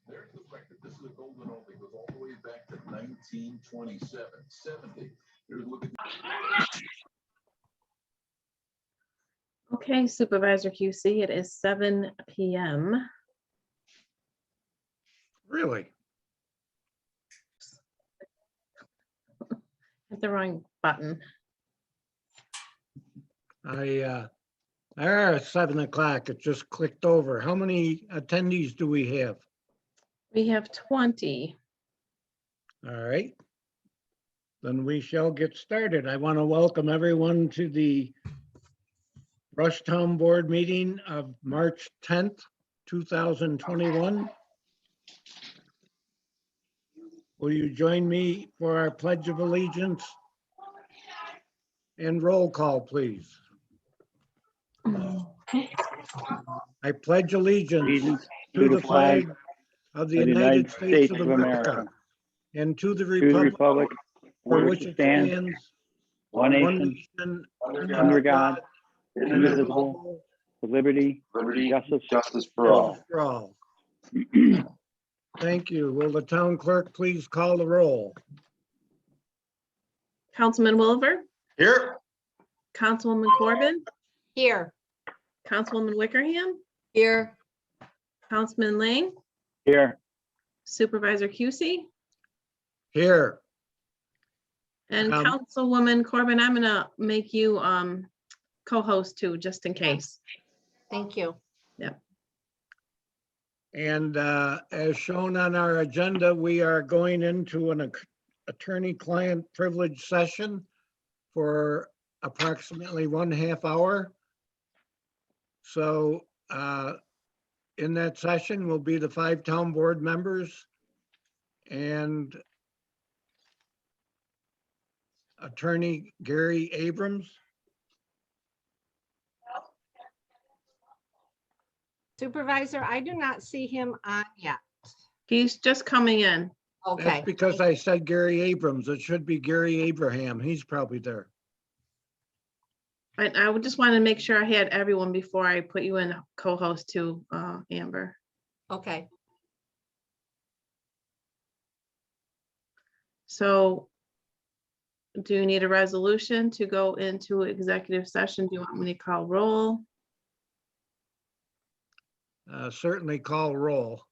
There's the record. This is a golden old. It goes all the way back to 1927, 70. Here's a look at. Okay, Supervisor QC, it is 7 p.m. Really? Hit the wrong button. It's 7 o'clock. It just clicked over. How many attendees do we have? We have 20. All right. Then we shall get started. I want to welcome everyone to the Rushtown Board meeting of March 10th, 2021. Will you join me for our Pledge of Allegiance? And roll call, please. I pledge allegiance to the flag of the United States of America and to the republic for which it stands, one nation, under God, indivisible, with liberty, justice for all. Thank you. Will the town clerk please call the roll? Councilman Williver, Here. Councilwoman Corbin, Here. Councilwoman Wickerham, Here. Councilman Lang, Here, Supervisor QC, Here. and Um, Councilwoman Corbin, I'm gonna make you co-host too, just in case. Thank you. And as shown on our agenda, we are going into an attorney-client privilege session for approximately 1.5 hours. So in that session will be the 5 town board members and Attorney Gary Abrams. Supervisor, I do not see him on yet. He's just coming in. Okay. That's because I said Gary Abrams. It should be Gary Abraham. He's probably there. I would just want to make sure I had everyone before I put you in co-host too, Amber. Okay. So do you need a resolution to go into executive session? Do you want me to call roll? Certainly call roll.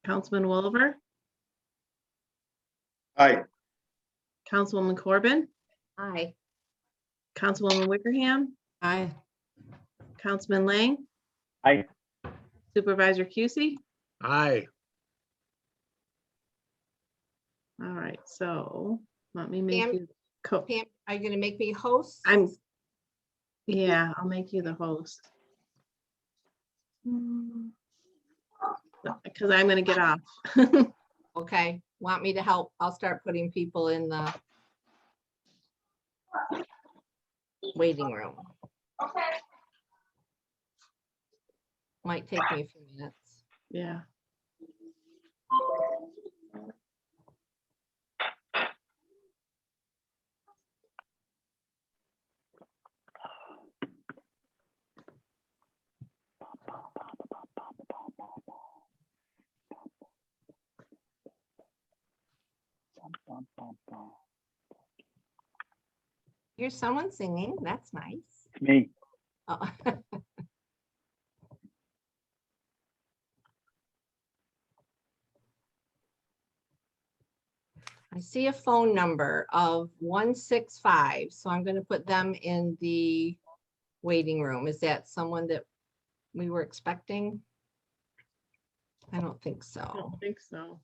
Councilman Williver, aye. Councilwoman Corbin, Aye. Councilwoman Wickerham, Aye. Councilman Lang, Aye. Supervisor QC. Aye. All right, so let me make Pam- you Pam, are you gonna make me host? yeah, I'll make you the host. Because I'm gonna get off. Okay. Want me to help? I'll start putting people in the waiting room. Might take me a few minutes. Yeah. Here's someone singing. That's nice. Me, Oh. I see a phone number of 165, so I'm going to put them in the waiting room. Is that someone that we were expecting? I don't think I so. don't think so.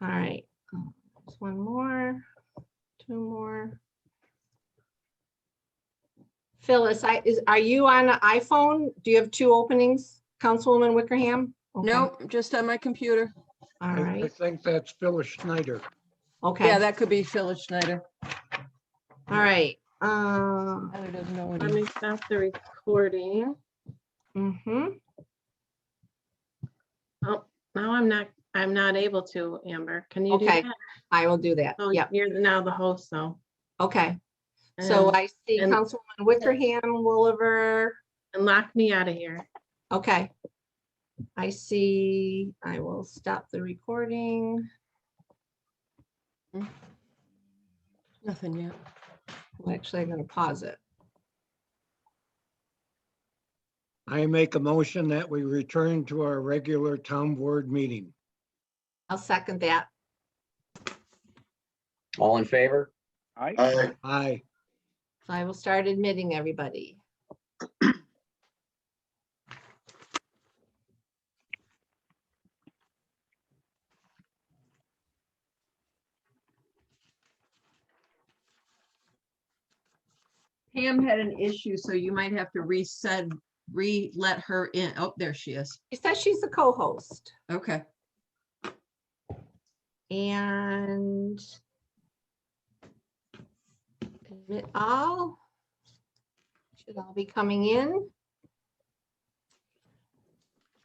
All right, there's one more, two more. Phyllis, are you on an iPhone? Do you have 2 openings, Councilwoman Wickerham? Okay. Nope, just on my computer. All I right, think that's Phyllis Schneider. okay, Yeah, that could be Phyllis Schneider. all right. Tyler doesn't know Let any. me stop the recording. Mhm. Oh, now I'm not able to, Amber. Can you do Okay. that? I will do that. Oh, Yep, you're now the host, so. okay. So And- I see and- Councilwoman Wickerham, Williver, and lock me out of here. Okay. I see, I will stop the recording. Nothing yet. Well, actually, I'm gonna pause it. I make a motion that we return to our regular town board meeting. I'll second that. All in favor? Aye. Aye. So I will start admitting everybody. Pam had an issue, so you might have to let her in. Oh, there she is. She says she's the co-host Okay. and admit all. Should all be coming in.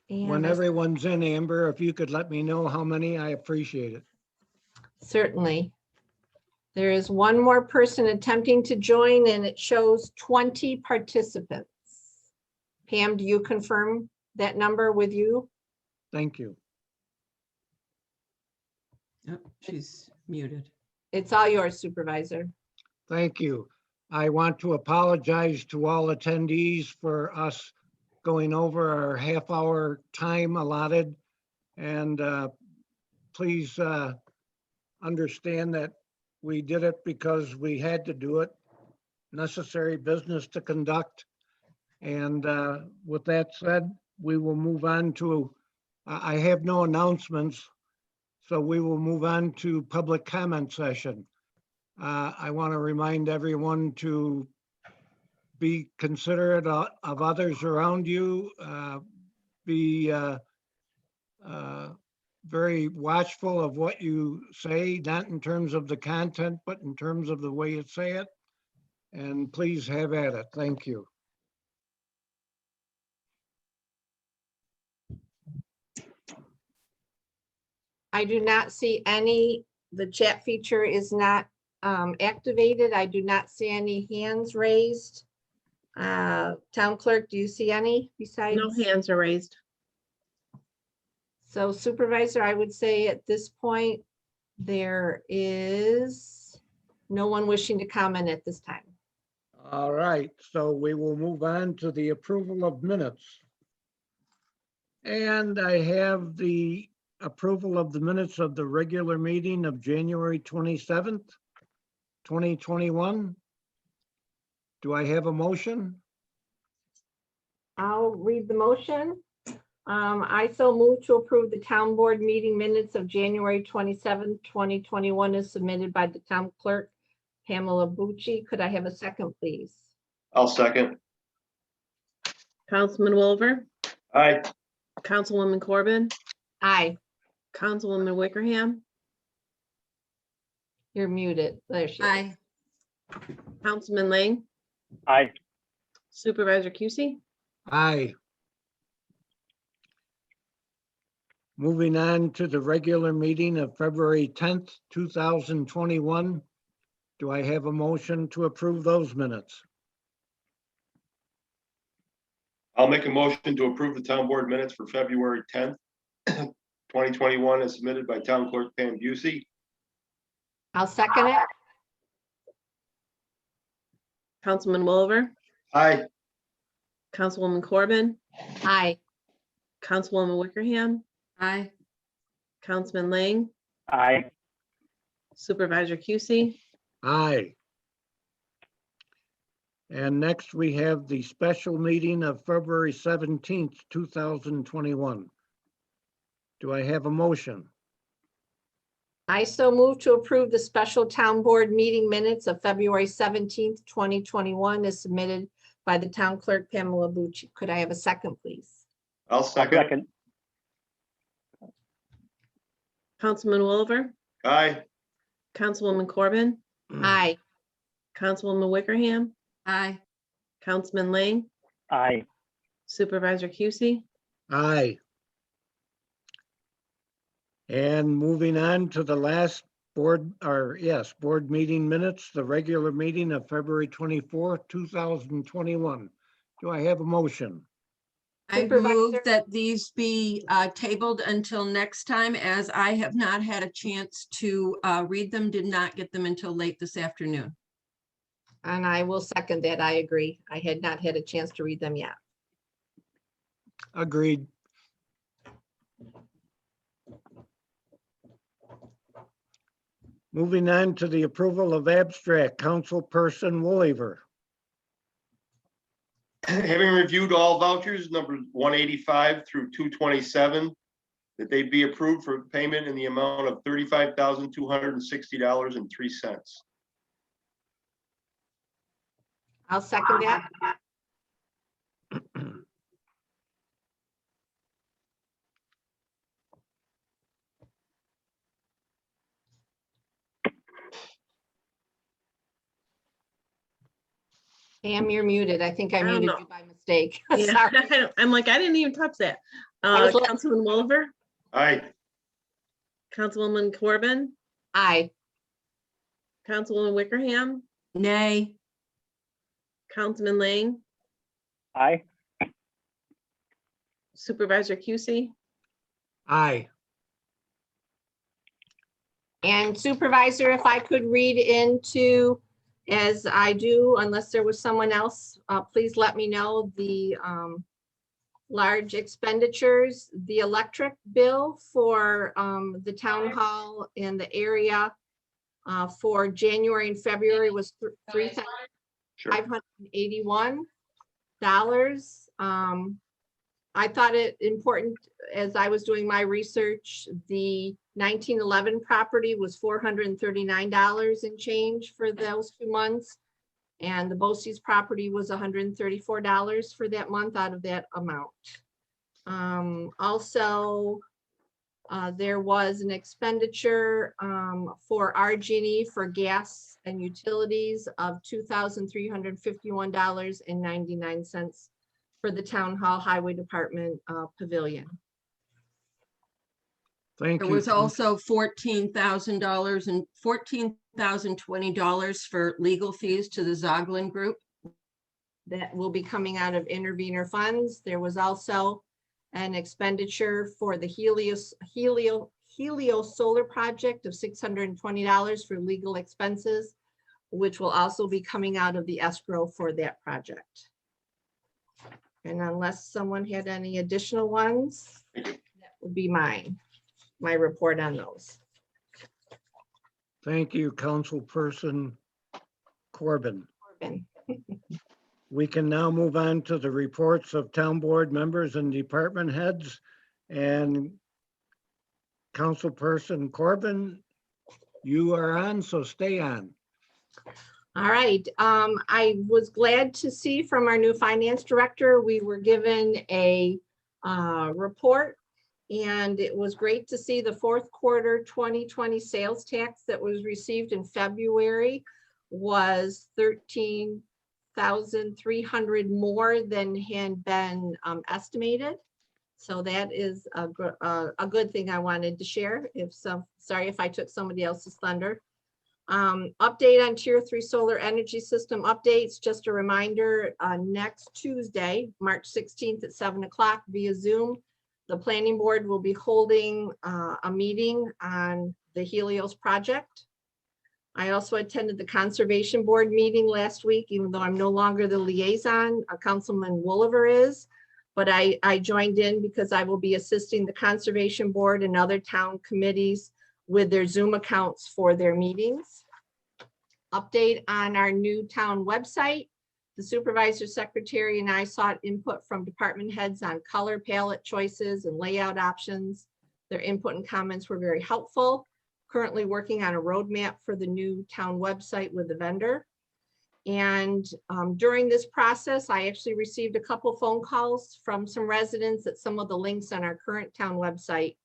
When And everyone's in, Amber, if you could let me know how many, I appreciate it. certainly. There is one more person attempting to join and it shows 20 participants. Pam, do you confirm that number with you? Thank you. Oh, she's muted. It's all yours, Supervisor. Thank you. I want to apologize to all attendees for us going over our half-hour time allotted. And please understand that we did it because we had to do it, necessary business to conduct. And with that said, we will move on to, I have no announcements, so we will move on to public comment session. I want to remind everyone to be considerate of others around you, be very watchful of what you say, not in terms of the content, but in terms of the way you say it. And please have at it. Thank you. I do not see any, the chat feature is not activated. I do not see any hands raised. Town clerk, do you see any besides? No hands are raised. So Supervisor, I would say at this point, there is no one wishing to comment at this time. All right, so we will move on to the approval of minutes. And I have the approval of the minutes of the regular meeting of January 27th, 2021. Do I have a motion? I'll read the motion. I so move to approve the town board meeting minutes of January 27th, 2021 as submitted by the town clerk, Pamela Bucci. Could I have a second, please? I'll second. Councilman Wilver, Aye. Councilwoman Corbin, Aye, Councilwoman Wickerham, you're muted. There she is. Aye. Councilman Lang, Aye. Supervisor Cusey, Aye. Moving on to the regular meeting of February 10th, 2021. Do I have a motion to approve those minutes? I'll make a motion to approve the town board minutes for February 10th, 2021 as submitted by town clerk Pam Busey. I'll second it. Councilman Wilver, Aye. Councilwoman Corbin, Aye, Councilwoman Wickerham, Aye. Councilman Lang, Aye. Supervisor Cusey, Aye. And next we have the special meeting of February 17th, 2021. Do I have a motion? I so move to approve the special town board meeting minutes of February 17th, 2021 as submitted by the town clerk Pamela Bucci. Could I have a second, please? I'll second. Second. Councilman Wilver, Aye. Councilwoman Corbin, Aye, Councilwoman Wickerham, Aye. Councilman Lang, Aye. Supervisor Cusey, Aye. And moving on to the last board meeting minutes, the regular meeting of February 24th, 2021. Do I have a motion? I Supervisor? move that these be tabled until next time, as I have not had a chance to read them, did not get them until late this afternoon. And I will second that. I agree. I had not had a chance to read them yet. Agreed. Moving on to the approval of abstract, Councilperson Wooliver. Having reviewed all vouchers, numbers 185 through 227, that they be approved for payment in the amount of $35,260.03. I'll second that. Pam, you're muted. I think I don't muted know. you by mistake. Yeah, Sorry. I'm like, I didn't even touch that. I was like- Councilman Wolver, Aye. Councilwoman Corbin, Aye. Councilwoman Wickerham, Nay. Councilman Lang, Aye. Supervisor Cusey, Aye. And Supervisor, if I could read into, as I do, unless there was someone else, please let me know the large expenditures. The electric bill for the town hall in the area for January and February was $3,581. I thought it important, as I was doing my research, the 1911 property was $439 and change for those 2 months. And the Bosse's property was $134 for that month out of that amount. Also, there was an expenditure for RG&E for gas and utilities of $2,351.99 for the Town Hall Highway Department Pavilion. Thank There you. was also $14,000 and $14,020 for legal fees to the Zoglin Group. That will be coming out of intervenor funds. There was also an expenditure for the Helio Solar Project of $620 for legal expenses, which will also be coming out of the escrow for that project. And unless someone had any additional ones, that would be my report on those. Thank you, Councilperson Corbin. We can now move on to the reports of town board members and department heads. And Councilperson Corbin, you are on, so stay on. All right, I was glad to see from our new finance director, we were given a report. And it was great to see the fourth quarter 2020 sales tax that was received in February was 13,300 more than had been estimated. So that is a good thing I wanted to share. Sorry if I took somebody else's thunder. Update on Tier 3 solar energy system updates. Just a reminder, next Tuesday, March 16th at 7 o'clock via Zoom, the planning board will be holding a meeting on the Helios project. I also attended the conservation board meeting last week, even though I'm no longer the liaison, Councilman Wooliver is, but I joined in because I will be assisting the conservation board and other town committees with their Zoom accounts for their meetings. Update on our new town website. The supervisor secretary and I sought input from department heads on color palette choices and layout options. Their input and comments were very helpful. Currently working on a roadmap for the new town website with the vendor. And during this process, I actually received a couple phone calls from some residents that some of the links on our current town website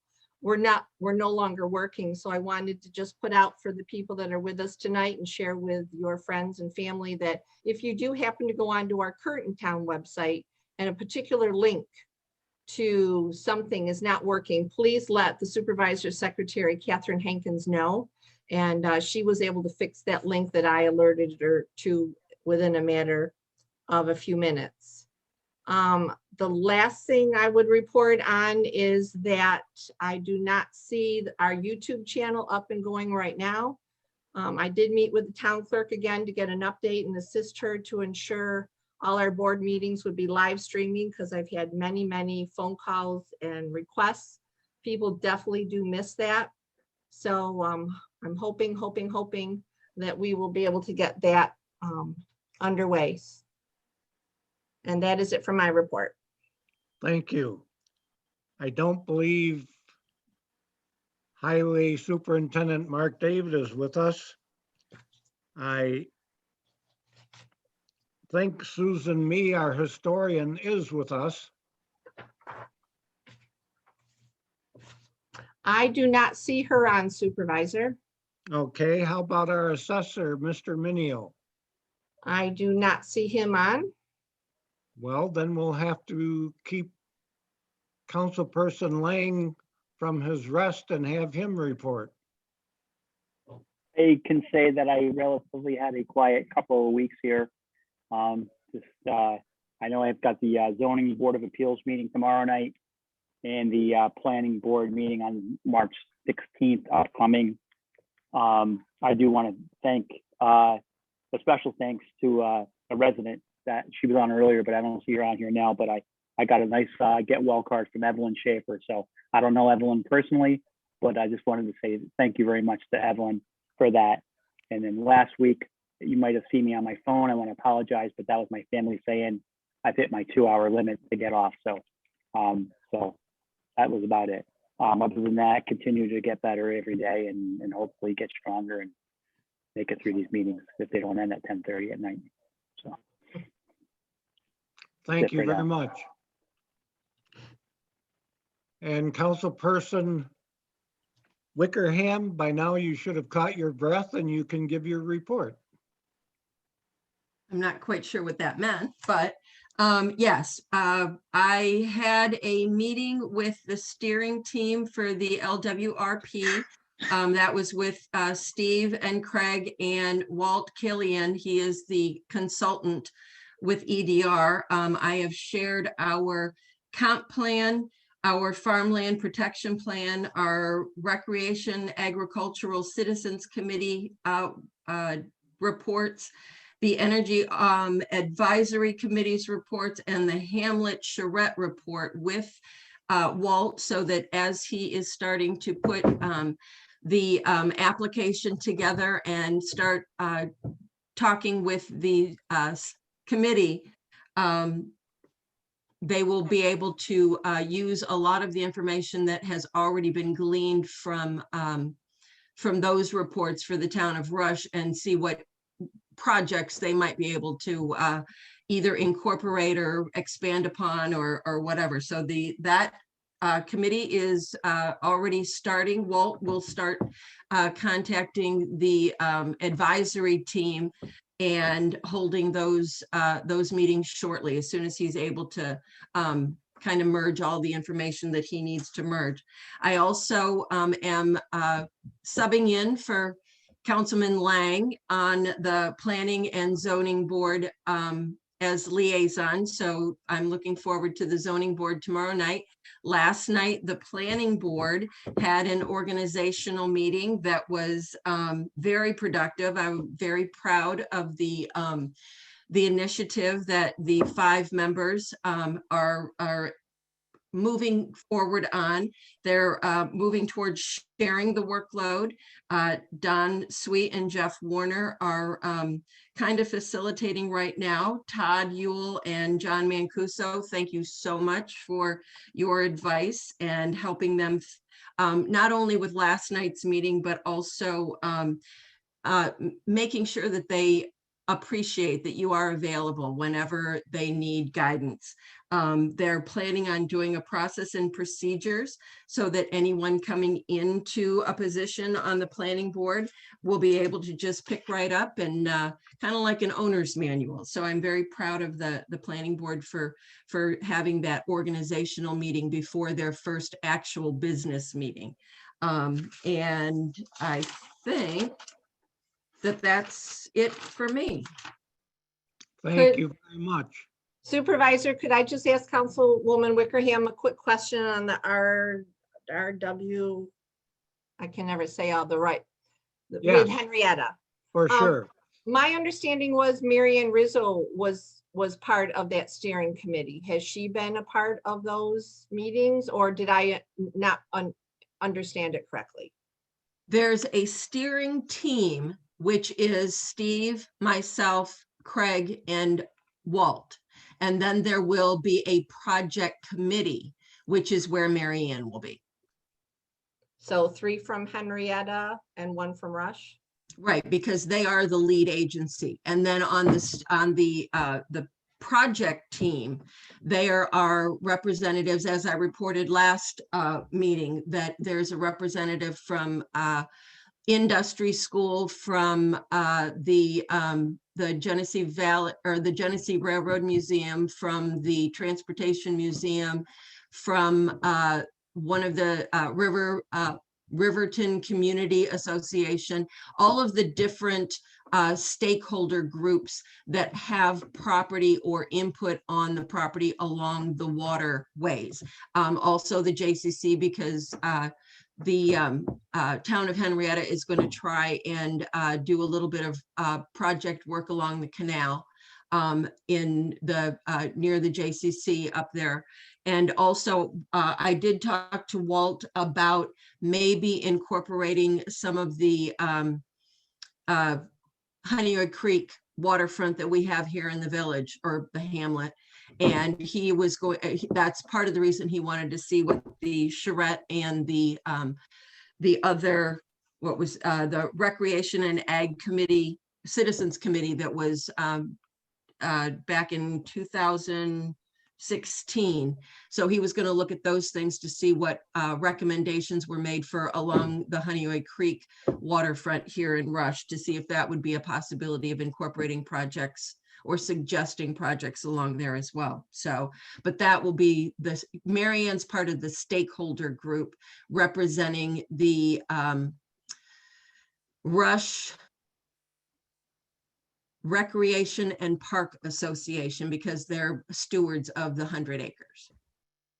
were no longer working. So I wanted to just put out for the people that are with us tonight and share with your friends and family that if you do happen to go onto our current town website and a particular link to something is not working, please let the supervisor secretary, Catherine Hankins, know. And she was able to fix that link that I alerted her to within a matter of a few minutes. The last thing I would report on is that I do not see our YouTube channel up and going right now. I did meet with the town clerk again to get an update and assist her to ensure all our board meetings would be live streaming, because I've had many phone calls and requests. People definitely do miss that. So I'm hoping that we will be able to get that underway. And that is it for my report. Thank you. I don't believe Highway Superintendent Mark David is with us. I think Susan Mee, our historian, is with us. I do not see her on, Supervisor. Okay, how about our assessor, Mr. Minio? I do not see him on. Well, then we'll have to keep Councilperson Lang from his rest and have him report. I can say that I relatively had a quiet couple of weeks here. I know I've got the zoning board of appeals meeting tomorrow night and the planning board meeting on March 16th upcoming. I do want to thank a special thanks to a resident that she was on earlier, but I don't see her on here now, but I got a nice get well card from Evelyn Schaefer. So I don't know Evelyn personally, but I just wanted to say thank you very much to Evelyn for that. And then last week, you might have seen me on my phone. I want to apologize, but that was my family saying I've hit my 2-hour limit to get off. So, so that was about it. Other than that, continue to get better every day and hopefully get stronger and make it through these meetings if they don't end at 10:30 at night. So. Thank you very much. And Councilperson Wickerham, by now you should have caught your breath and you can give your report. I'm not quite sure what that meant, but yes, I had a meeting with the steering team for the LWRP. That was with Steve and Craig and Walt Killian. He is the consultant with EDR. I have shared our comp plan, our farmland protection plan, our recreation agricultural citizens committee reports, the energy advisory committee's reports, and the Hamlet Charette report with Walt, so that as he is starting to put the application together and start talking with the committee, they will be able to use a lot of the information that has already been gleaned from those reports for the town of Rush and see what projects they might be able to either incorporate or expand upon or whatever. So that committee is already starting. Walt will start contacting the advisory team and holding those meetings shortly, as soon as he's able to kind of merge all the information that he needs to merge. I also am subbing in for Councilman Lang on the Planning and Zoning Board as liaison. So I'm looking forward to the zoning board tomorrow night. Last night, the planning board had an organizational meeting that was very productive. I'm very proud of the initiative that the 5 members are moving forward on. They're moving towards sharing the workload. Don Sweet and Jeff Warner are kind of facilitating right now. Todd Ewell and John Mancuso, thank you so much for your advice and helping them not only with last night's meeting, but also making sure that they appreciate that you are available whenever they need guidance. They're planning on doing a process and procedures so that anyone coming into a position on the planning board will be able to just pick right up and kind of like an owner's manual. So I'm very proud of the planning board for having that organizational meeting before their first actual business meeting. And I think that's it for me. Thank you very much. Supervisor, could I just ask Councilwoman Wickerham a quick question on the RW? I can never say all the right, Yes. with Henrietta. For sure. My understanding was Marianne Rizzo was part of that steering committee. Has she been a part of those meetings, or did I not understand it correctly? There's a steering team, which is Steve, myself, Craig, and Walt. And then there will be a project committee, which is where Mary Ann will be. So 3 from Henrietta and 1 from Rush? Right, because they are the lead agency. And then on the project team, there are representatives, as I reported last meeting, that there's a representative from industry school, from the Genesee Valley, or the Genesee Railroad Museum, from the Transportation Museum, from one of the Riverton Community Association, all of the different stakeholder groups that have property or input on the property along the waterways. Also the JCC, because the town of Henrietta is going to try and do a little bit of project work along the canal in the near the JCC up there. And also I did talk to Walt about maybe incorporating some of the Honeywood Creek waterfront that we have here in the village, or the hamlet. And he was going, that's part of the reason he wanted to see what the charrette and the other, what was the Recreation and Ag Committee, Citizens Committee that was back in 2016. So he was going to look at those things to see what recommendations were made for along the Honeywood Creek waterfront here in Rush, to see if that would be a possibility of incorporating projects or suggesting projects along there as well. So, but that will be the, Mary Ann's part of the stakeholder group representing the Rush Recreation and Park Association, because they're stewards of the 100 acres.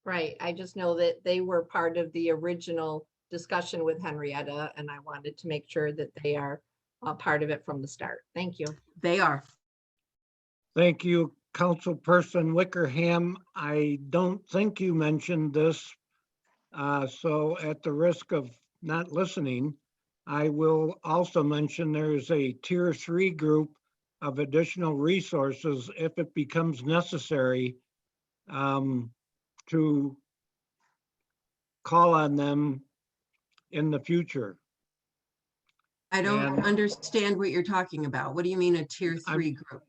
Right, I just know that they were part of the original discussion with Henrietta, and I wanted to make sure that they are a part of it from the start. Thank you. They are. Thank you, Councilperson Wickerham. I don't think you mentioned this. So at the risk of not listening, I will also mention there's a tier 3 group of additional resources if it becomes necessary to call on them in the future. I don't And understand what you're talking about. What do you mean a tier 3 group?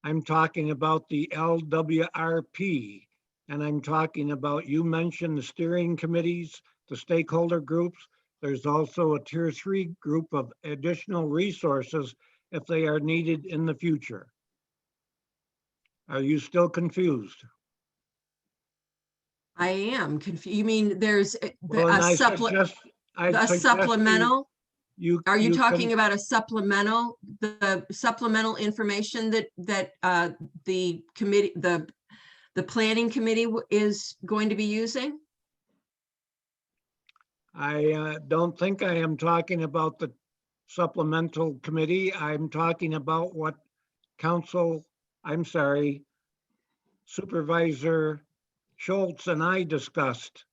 I'm talking about the LWRP, and I'm talking about, you mentioned the steering committees, the stakeholder groups. There's also a tier 3 group of additional resources if they are needed in the future. Are you still confused? I am confused. You mean there's Well, and a supplemental? Are you talking about a supplemental, the supplemental information that the committee, the planning committee is going to be using? I don't think I am talking about the supplemental committee. I'm talking about what Supervisor Schultz and I discussed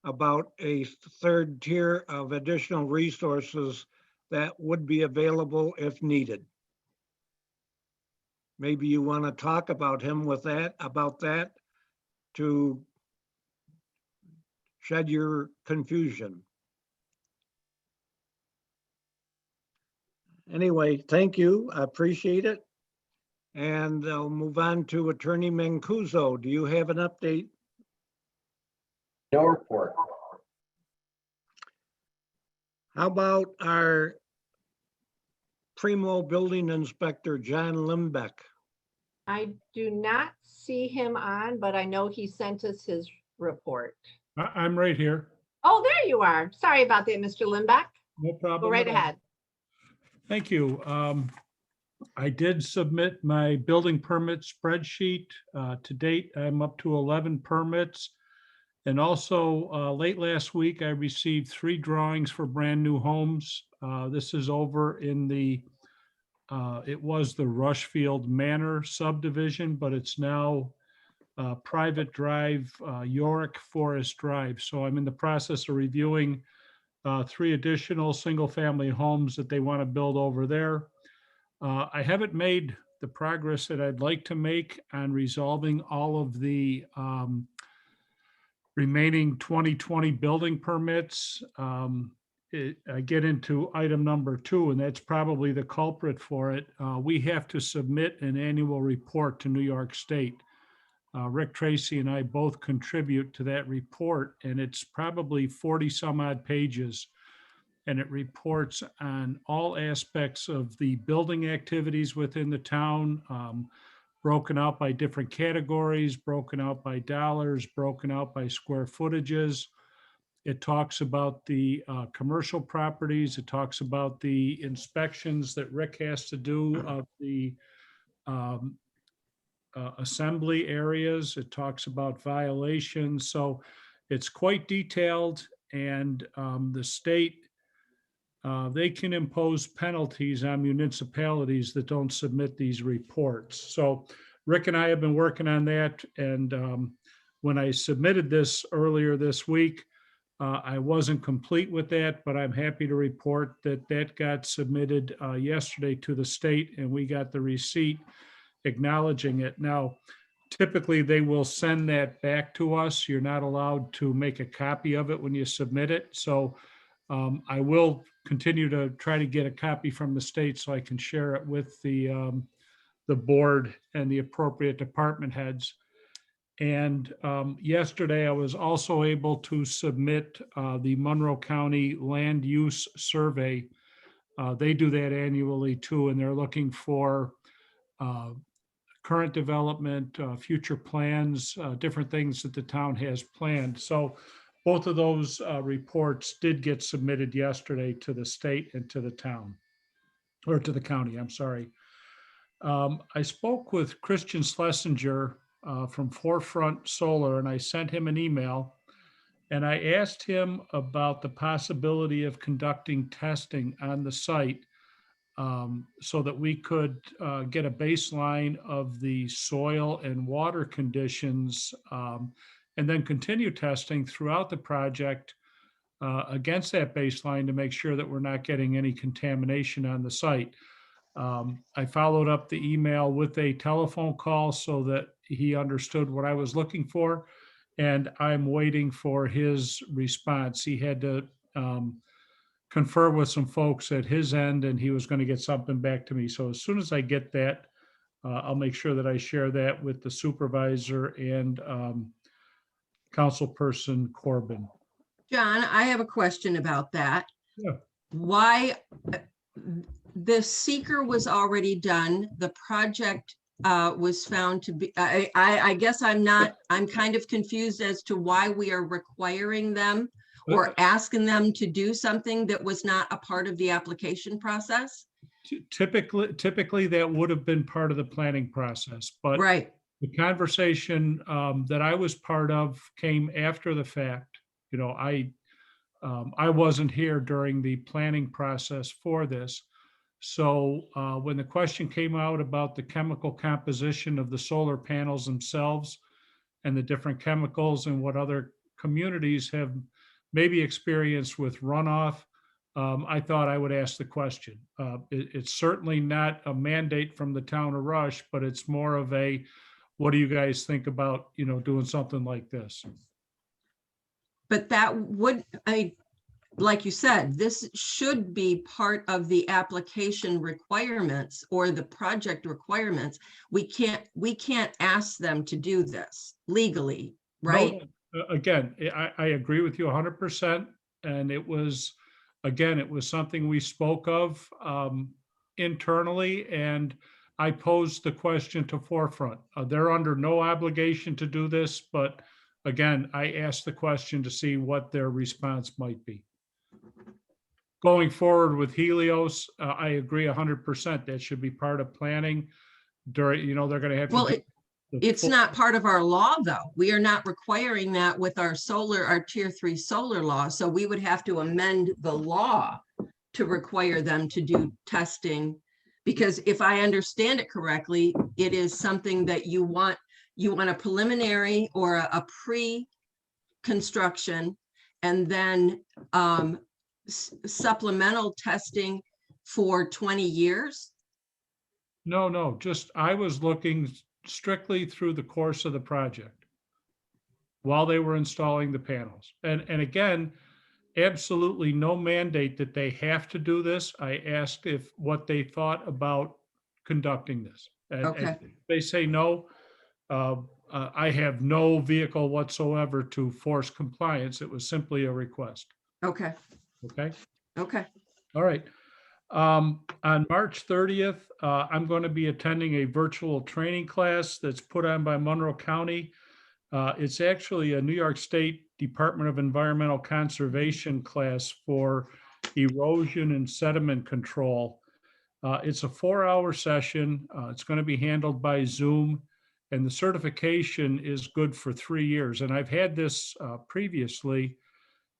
about a 3rd tier of additional resources that would be available if needed. Maybe you want to talk about that to shed your confusion. Anyway, thank you. I appreciate it. And I'll move on to Attorney Mancuso. Do you have an update? No report. How about our Primo Building Inspector, John Limbeck? I do not see him on, but I know he sent us his report. I'm right here. Oh, there you are. Sorry about that, Mr. Limbeck. No problem. Go right at all. ahead. Thank you. I did submit my building permit spreadsheet. To date, I'm up to 11 permits. And also, late last week, I received 3 drawings for brand new homes. This is over in it was the Rushfield Manor subdivision, but it's now Private Drive, Yorick Forest Drive. So I'm in the process of reviewing 3 additional single-family homes that they want to build over there. I haven't made the progress that I'd like to make on resolving all of the remaining 2020 building permits. I get into item number 2, and that's probably the culprit for it. We have to submit an annual report to New York State. Rick Tracy and I both contribute to that report, and it's probably 40 some odd pages. And it reports on all aspects of the building activities within the town, broken out by different categories, broken out by dollars, broken out by square footages. It talks about the commercial properties. It talks about the inspections that Rick has to do of the assembly areas. It talks about violations. So it's quite detailed, and the state, they can impose penalties on municipalities that don't submit these reports. So Rick and I have been working on that. And when I submitted this earlier this week, I wasn't complete with that, but I'm happy to report that that got submitted yesterday to the state, and we got the receipt acknowledging it. Now, typically they will send that back to us. You're not allowed to make a copy of it when you submit it. So I will continue to try to get a copy from the state so I can share it with the board and the appropriate department heads. And yesterday, I was also able to submit the Monroe County Land Use Survey. They do that annually too, and they're looking for current development, future plans, different things that the town has planned. So both of those reports did get submitted yesterday to the state and to the town, or to the county, I'm sorry. I spoke with Christian Schlesinger from Forefront Solar, and I sent him an email, and I asked him about the possibility of conducting testing on the site so that we could get a baseline of the soil and water conditions, and then continue testing throughout the project against that baseline to make sure that we're not getting any contamination on the site. I followed up the email with a telephone call so that he understood what I was looking for, and I'm waiting for his response. He had to confer with some folks at his end, and he was going to get something back to me. So as soon as I get that, I'll make sure that I share that with the supervisor and councilperson Corbin. John, I have a question about that. Yeah. Why the seeker was already done, the project was found to be, I guess I'm kind of confused as to why we are requiring them or asking them to do something that was not a part of the application process? Typically that would have been part of the planning process, but right. The conversation that I was part of came after the fact. You know, I wasn't here during the planning process for this. So when the question came out about the chemical composition of the solar panels themselves and the different chemicals and what other communities have maybe experienced with runoff, I thought I would ask the question. It's certainly not a mandate from the town of Rush, but it's more of a, what do you guys think about, you know, doing something like this? But that would, like you said, this should be part of the application requirements or the project requirements. We can't ask them to do this legally, right? No, again, I agree with you 100%. And it was, again, it was something we spoke of internally, and I posed the question to Forefront. They're under no obligation to do this, but again, I asked the question to see what their response might be. going forward with Helios, I agree 100%. That should be part of planning during, they're gonna have to. Well, do the it's full- not part of our law, though. We are not requiring that with our tier 3 solar law. So we would have to amend the law to require them to do testing. Because if I understand it correctly, it is something that you want a preliminary or a pre-construction, and then supplemental testing for 20 years. No, just, I was looking strictly through the course of the project while they were installing the panels. And again, absolutely no mandate that they have to do this. I asked what they thought about conducting this. And Okay. if they say no, I have no vehicle whatsoever to force compliance. It was simply a request. Okay, Okay, okay. all right. On March 30th, I'm going to be attending a virtual training class that's put on by Monroe County. It's actually a New York State Department of Environmental Conservation class for erosion and sediment control. It's a 4-hour session. It's going to be handled by Zoom, and the certification is good for 3 years. And I've had this previously,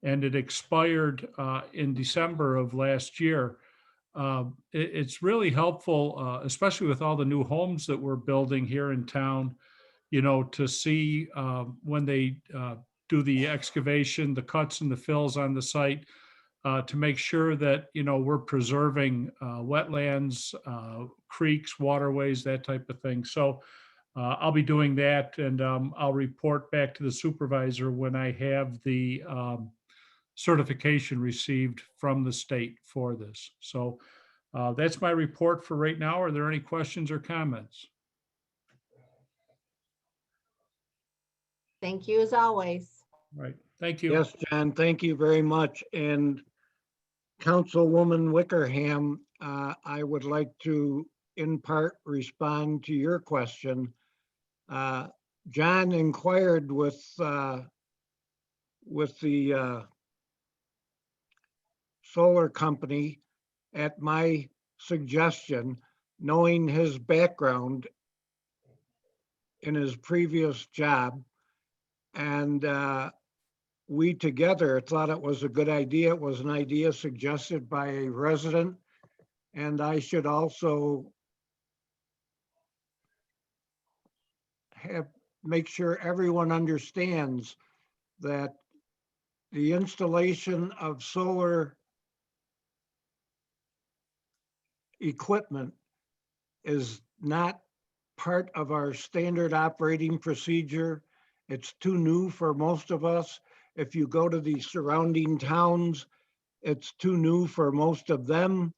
and it expired in December of last year. It's really helpful, especially with all the new homes that we're building here in town, to see when they do the excavation, the cuts and the fills on the site, to make sure that, we're preserving wetlands, creeks, waterways, that type of thing. So I'll be doing that, and I'll report back to the supervisor when I have the certification received from the state for this. So that's my report for right now. Are there any questions or comments? Thank you as always. All right, thank you. Yes, John, thank you very much. And Councilwoman Wickerham, I would like to in part respond to your question. John inquired with the solar company at my suggestion, knowing his background in his previous job. And we together thought it was a good idea. It was an idea suggested by a resident. And I should also make sure everyone understands that the installation of solar equipment is not part of our standard operating procedure. It's too new for most of us. If you go to the surrounding towns, it's too new for most of them.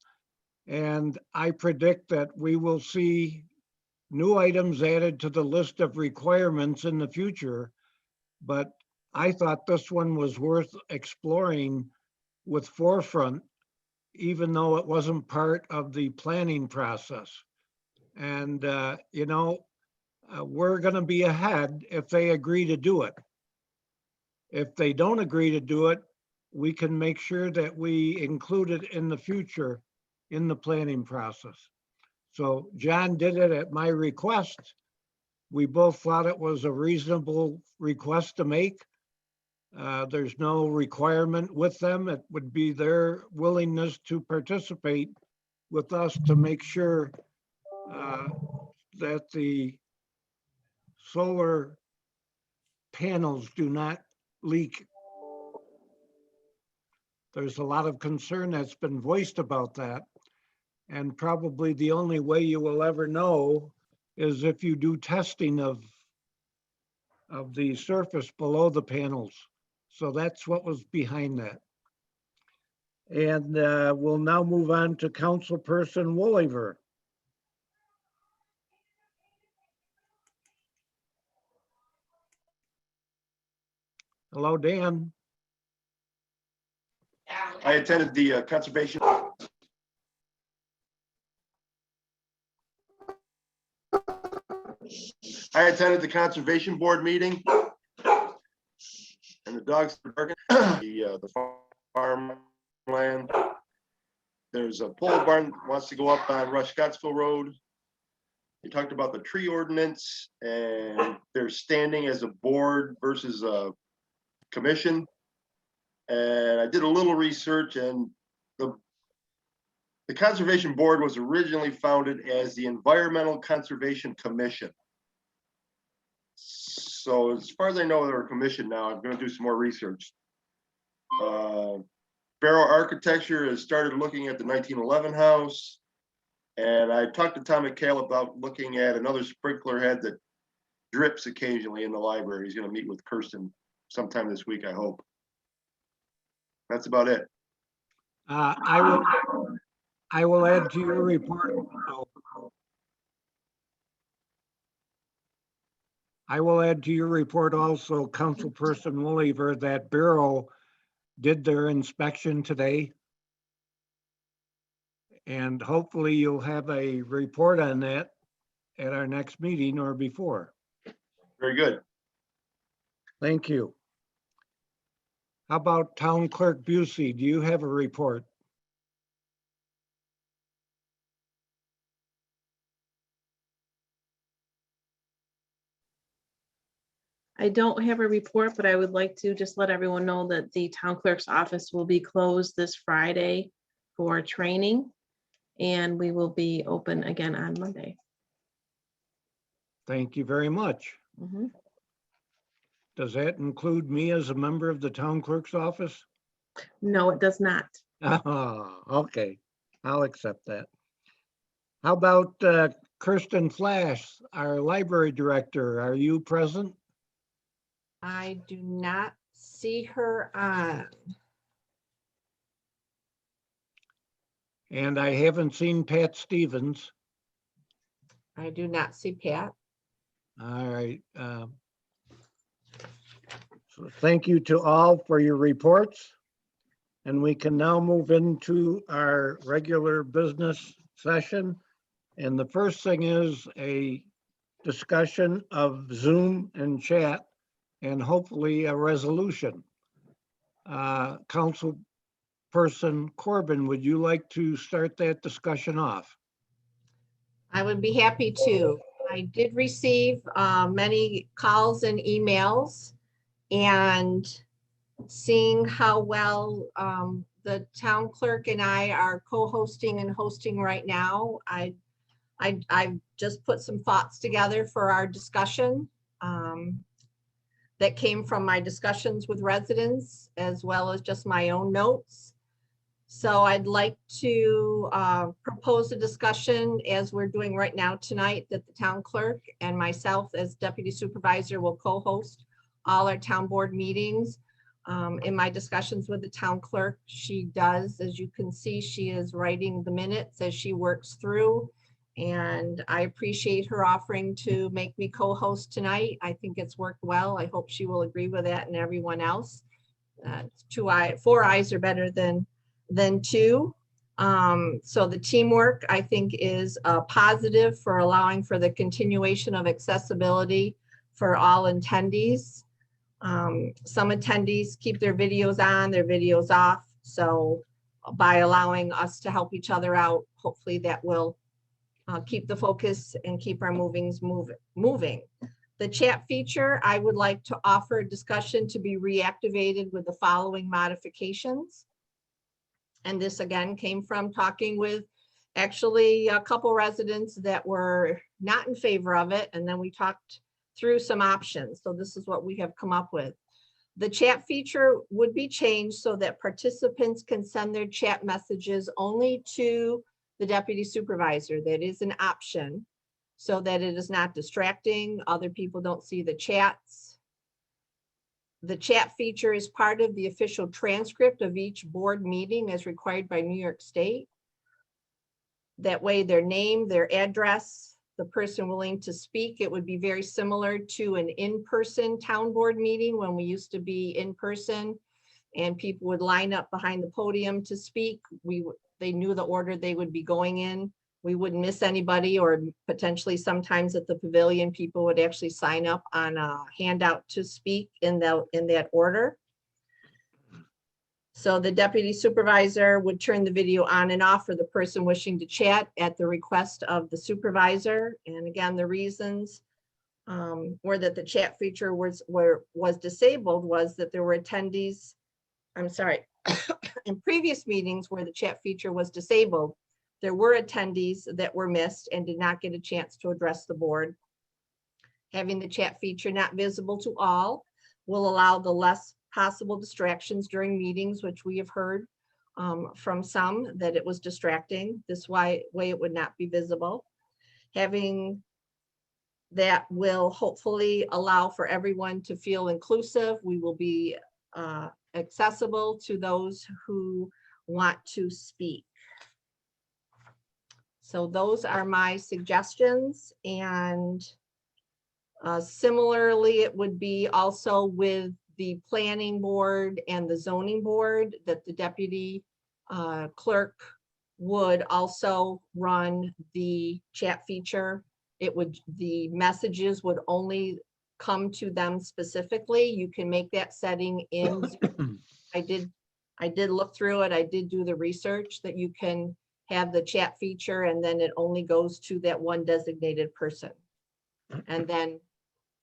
And I predict that we will see new items added to the list of requirements in the future. But I thought this one was worth exploring with Forefront, even though it wasn't part of the planning process. And, we're going to be ahead if they agree to do it. If they don't agree to do it, we can make sure that we include it in the future in the planning process. So John did it at my request. We both thought it was a reasonable request to make. There's no requirement with them. It would be their willingness to participate with us to make sure that the solar panels do not leak. There's a lot of concern that's been voiced about that. And probably the only way you will ever know is if you do testing of the surface below the panels. So that's what was behind that. And we'll now move on to Councilperson Wooliver. Hello, Dan. I attended the conservation. I attended the conservation board meeting. And the dogs were barking. The farmland there's a pole barn that wants to go up on Rush Scottsville Road. They talked about the tree ordinance and they're standing as a board versus a commission. And I did a little research, and the Conservation Board was originally founded as the Environmental Conservation Commission. So as far as I know, they're a commission now. I'm going to do some more research. Barrow Architecture has started looking at the 1911 house. And I talked to Tom McHale about looking at another sprinkler head that drips occasionally in the library. He's going to meet with Kirsten sometime this week, I hope. That's about it. I will add to your report. I will add to your report also, Councilperson Williver, that Barrow did their inspection today. And hopefully you'll have a report on that at our next meeting or before. Very good. Thank you. How about Town Clerk Busey? Do you have a report? I don't have a report, but I would like to just let everyone know that the town clerk's office will be closed this Friday for training, and we will be open again on Monday. Thank you very much. Mhm. Does that include me as a member of the town clerk's office? No, it does not. Oh, okay, I'll accept that. How about Kirsten Flash, our library director? Are you present? I do not see her on. And I haven't seen Pat Stevens. I do not see Pat. All right. So thank you to all for your reports. And we can now move into our regular business session. And the first thing is a discussion of Zoom and chat, and hopefully a resolution. Councilperson Corbin, would you like to start that discussion off? I would be happy to. I did receive many calls and emails, and seeing how well the town clerk and I are co-hosting and hosting right now, I've just put some thoughts together for our discussion that came from my discussions with residents, as well as just my own notes. So I'd like to propose a discussion, as we're doing right now tonight, that the town clerk and myself as deputy supervisor will co-host all our town board meetings. In my discussions with the town clerk, she does, as you can see, she is writing the minutes as she works through. And I appreciate her offering to make me co-host tonight. I think it's worked well. I hope she will agree with that and everyone else. 4 eyes are better than two. So the teamwork, I think, is positive for allowing for the continuation of accessibility for all attendees. Some attendees keep their videos on, their videos off. So by allowing us to help each other out, hopefully that will keep the focus and keep our moving. The chat feature, I would like to offer a discussion to be reactivated with the following modifications. And this again came from talking with actually a couple residents that were not in favor of it. And then we talked through some options. So this is what we have come up with. The chat feature would be changed so that participants can send their chat messages only to the deputy supervisor. That is an option, so that it is not distracting. Other people don't see the chats. The chat feature is part of the official transcript of each board meeting as required by New York State. That way, their name, their address, the person willing to speak, it would be very similar to an in-person town board meeting when we used to be in person and people would line up behind the podium to speak. They knew the order they would be going in. We wouldn't miss anybody, or potentially sometimes at the pavilion, people would actually sign up on a handout to speak in that order. So the deputy supervisor would turn the video on and off for the person wishing to chat at the request of the supervisor. And again, the reasons were that the chat feature was disabled was that there were attendees, I'm sorry, in previous meetings where the chat feature was disabled, there were attendees that were missed and did not get a chance to address the board. Having the chat feature not visible to all will allow the less possible distractions during meetings, which we have heard from some that it was distracting. This way it would not be visible. Having that will hopefully allow for everyone to feel inclusive. We will be accessible to those who want to speak. So those are my suggestions, and similarly, it would be also with the planning board and the zoning board that the deputy clerk would also run the chat feature. The messages would only come to them specifically. You can make that setting in Zoom. I did look through it. I did do the research that you can have the chat feature and then it only goes to that one designated person. And then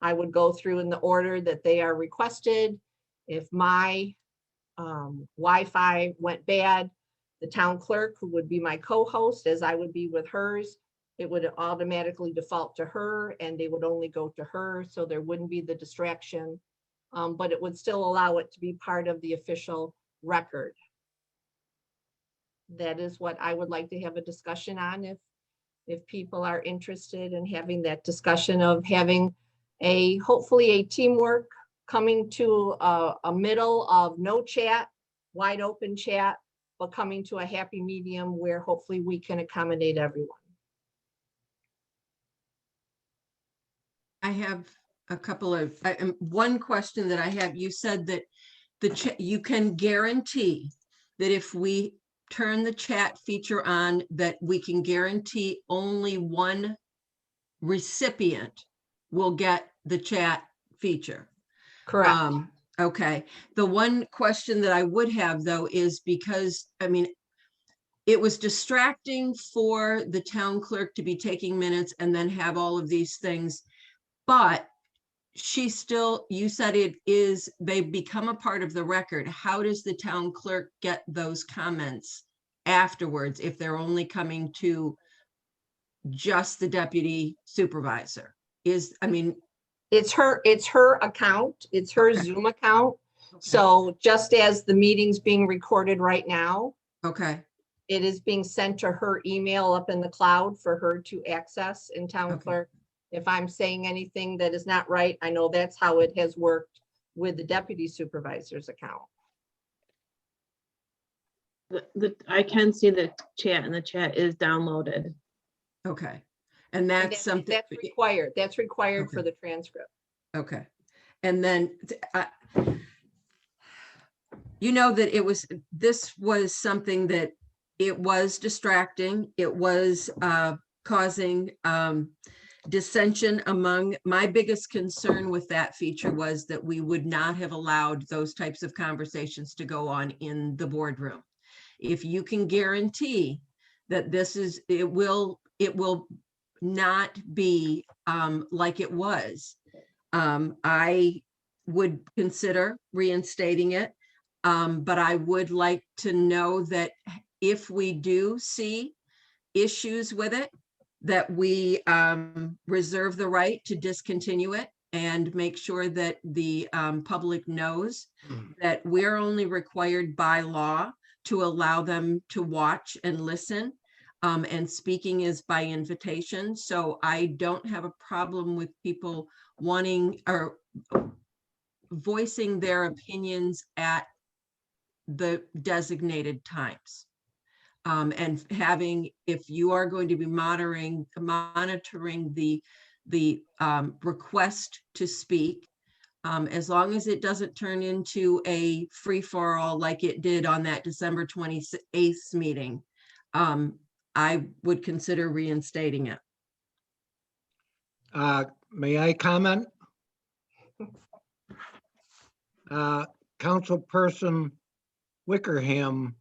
I would go through in the order that they are requested. If my Wi-Fi went bad, the town clerk, who would be my co-host, as I would be with hers, it would automatically default to her and they would only go to her. So there wouldn't be the distraction, but it would still allow it to be part of the official record. That is what I would like to have a discussion on if people are interested in having that discussion of having hopefully a teamwork coming to a middle of no chat, wide open chat, but coming to a happy medium where hopefully we can accommodate everyone. I have a couple of, one question that I have. You said that you can guarantee that if we turn the chat feature on, that we can guarantee only one recipient will get the chat feature. Correct. Okay. The one question that I would have though is because, I mean, it was distracting for the town clerk to be taking minutes and then have all of these things, but you said they become a part of the record. How does the town clerk get those comments afterwards if they're only coming to just the deputy supervisor? It's her account. It's her Zoom account. Okay. So just as the meeting's being recorded right now, Okay. it is being sent to her email up in the cloud for her to access in town Okay. clerk. If I'm saying anything that is not right, I know that's how it has worked with the deputy supervisor's account. I can see the chat and the chat is downloaded. Okay. And And that's something. that's required. That's required Okay. for the transcript. Okay. And then, you know, that this was something that it was distracting. It was causing dissension among. My biggest concern with that feature was that we would not have allowed those types of conversations to go on in the boardroom. If you can guarantee that it will not be like it was, I would consider reinstating it. But I would like to know that if we do see issues with it, that we reserve the right to discontinue it and make sure that the public knows that we're only required by law to allow them to watch and listen. And speaking is by invitation. So I don't have a problem with people wanting or voicing their opinions at the designated times. And if you are going to be monitoring the request to speak, as long as it doesn't turn into a free-for-all like it did on that December 28th meeting, I would consider reinstating it. May I comment? Councilperson Wickerham,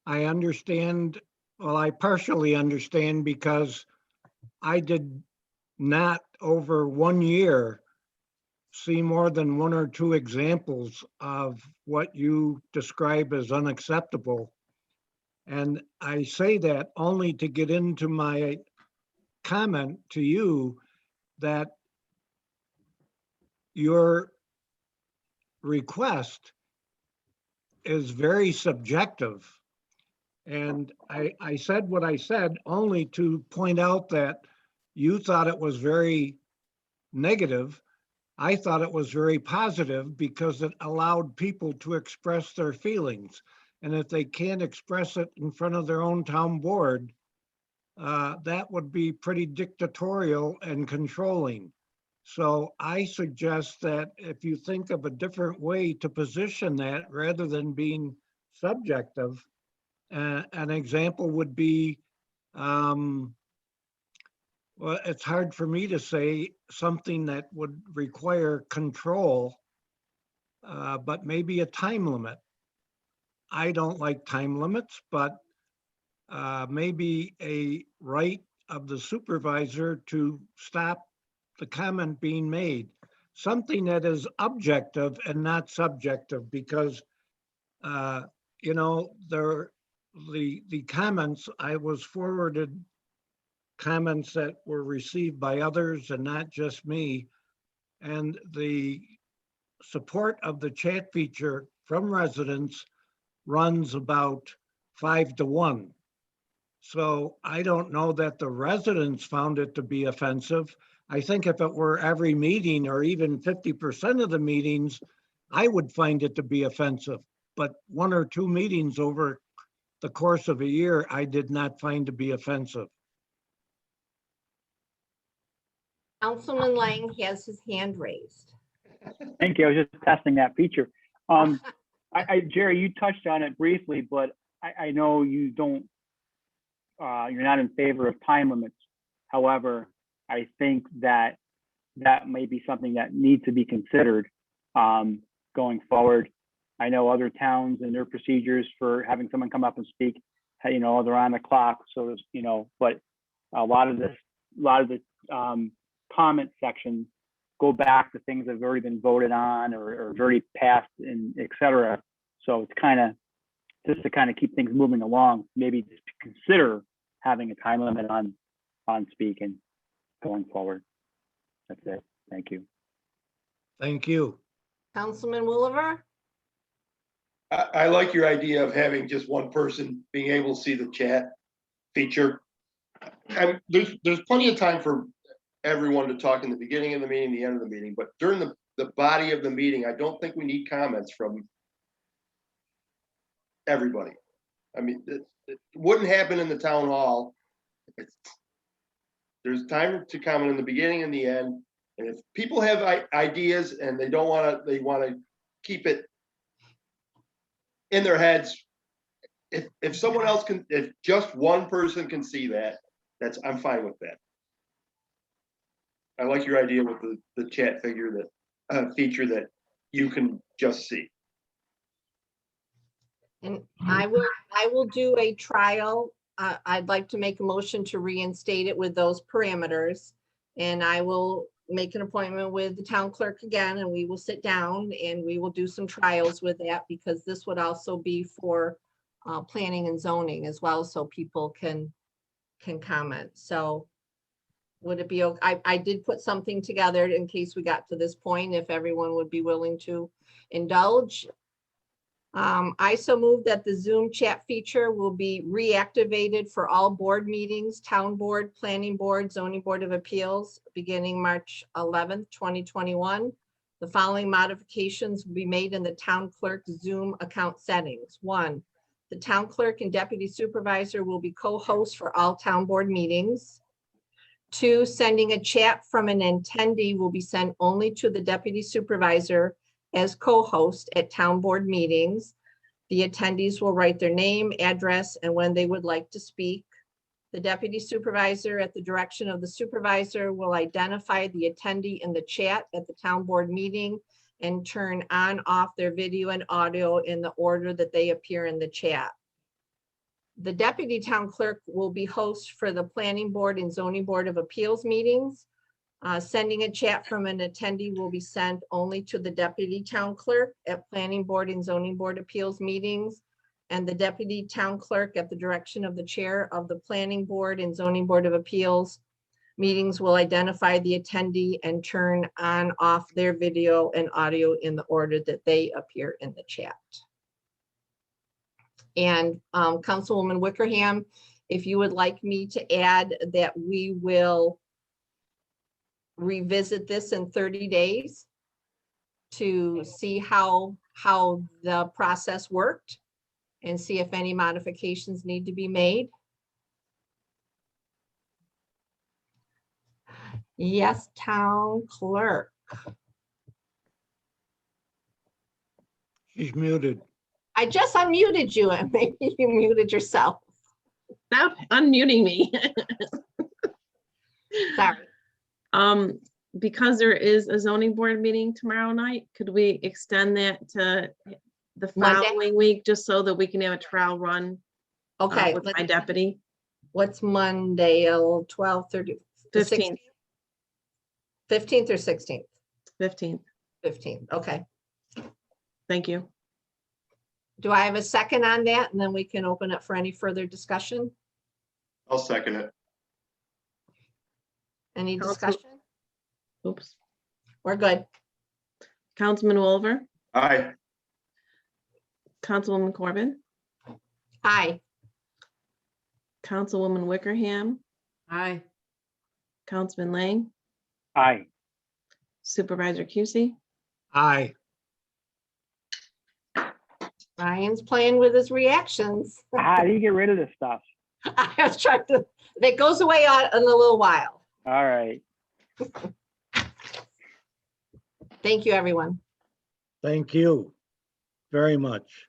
I understand, well, I partially understand because I did not over 1 year see more than 1 or 2 examples of what you describe as unacceptable. And I say that only to get into my comment to you that your request is very subjective. And I said what I said only to point out that you thought it was very negative. I thought it was very positive because it allowed people to express their feelings. And if they can't express it in front of their own town board, that would be pretty dictatorial and controlling. So I suggest that if you think of a different way to position that rather than being subjective, an example would be, well, it's hard for me to say something that would require control, but maybe a time limit. I don't like time limits, but maybe a right of the supervisor to stop the comment being made. Something that is objective and not subjective, because you know, the comments, I was forwarded comments that were received by others and not just me. And the support of the chat feature from residents runs about 5 to 1. So I don't know that the residents found it to be offensive. I think if it were every meeting or even 50% of the meetings, I would find it to be offensive. But 1 or 2 meetings over the course of a year, I did not find to be offensive. Councilman Lang has his hand raised. Thank you. I was just testing that feature. Jerry, you touched on it briefly, but I know you don't, you're not in favor of time limits. However, I think that may be something that needs to be considered going forward. I know other towns and their procedures for having someone come up and speak, you know, they're on the clock. So, you know, but a lot of the comment sections go back to things that have already been voted on or already passed, and et cetera. So it's kind of just to kind of keep things moving along, maybe just consider having a time limit on speaking going forward. That's it. Thank you. Thank you. Councilman Woolever? I like your idea of having just one person being able to see the chat feature. And there's plenty of time for everyone to talk in the beginning of the meeting, the end of the meeting, but during the body of the meeting, I don't think we need comments from everybody. I mean, it wouldn't happen in the town hall. There's time to comment in the beginning and the end. And if people have ideas and they don't want to, they want to keep it in their heads. If someone else can, if just one person can see that, I'm fine with that. I like your idea with the chat figure feature that you can just see. And I will do a trial. I'd like to make a motion to reinstate it with those parameters. And I will make an appointment with the town clerk again, and we will sit down and we will do some trials with that, because this would also be for planning and zoning as well, so people can comment. So would it be okay? I did put something together in case we got to this point, if everyone would be willing to indulge. I so move that the Zoom chat feature will be reactivated for all board meetings, town board, planning board, zoning board of appeals, beginning March 11th, 2021. The following modifications will be made in the town clerk Zoom account settings. 1, the town clerk and deputy supervisor will be co-hosts for all town board meetings. 2, sending a chat from an attendee will be sent only to the deputy supervisor as co-host at town board meetings. The attendees will write their name, address, and when they would like to speak. The deputy supervisor, at the direction of the supervisor, will identify the attendee in the chat at the town board meeting and turn on off their video and audio in the order that they appear in the chat. The deputy town clerk will be host for the planning board and zoning board of appeals meetings. Sending a chat from an attendee will be sent only to the deputy town clerk at planning board and zoning board appeals meetings. And the deputy town clerk, at the direction of the chair of the planning board and zoning board of appeals meetings, will identify the attendee and turn on off their video and audio in the order that they appear in the chat. And Councilwoman Wickerham, if you would like me to add that we will revisit this in 30 days to see how the process worked and see if any modifications need to be made. Yes, town clerk. She's muted. I just unmuted you and maybe you muted yourself. Stop unmuting me. Sorry. Because there is a zoning board meeting tomorrow night, could we extend that to the Monday? following week, just so that we can have a trial run Okay. with my deputy? What's Monday, 12:30? 15th. 15th or 16th? 15th. 15th, okay. Thank you. Do I have a second on that? And then we can open it for any further discussion? I'll second it. Any Council- discussion? Oops. We're good. Councilman Wolver, Aye. Councilwoman Corbin, Aye. Councilwoman Wickerham, Aye. Councilman Lang, Aye. Supervisor Cusey. Aye. Ryan's playing with his reactions. How do you get rid of this stuff? I was trying to, that goes away in a little while. All right. Thank you, everyone. Thank you very much.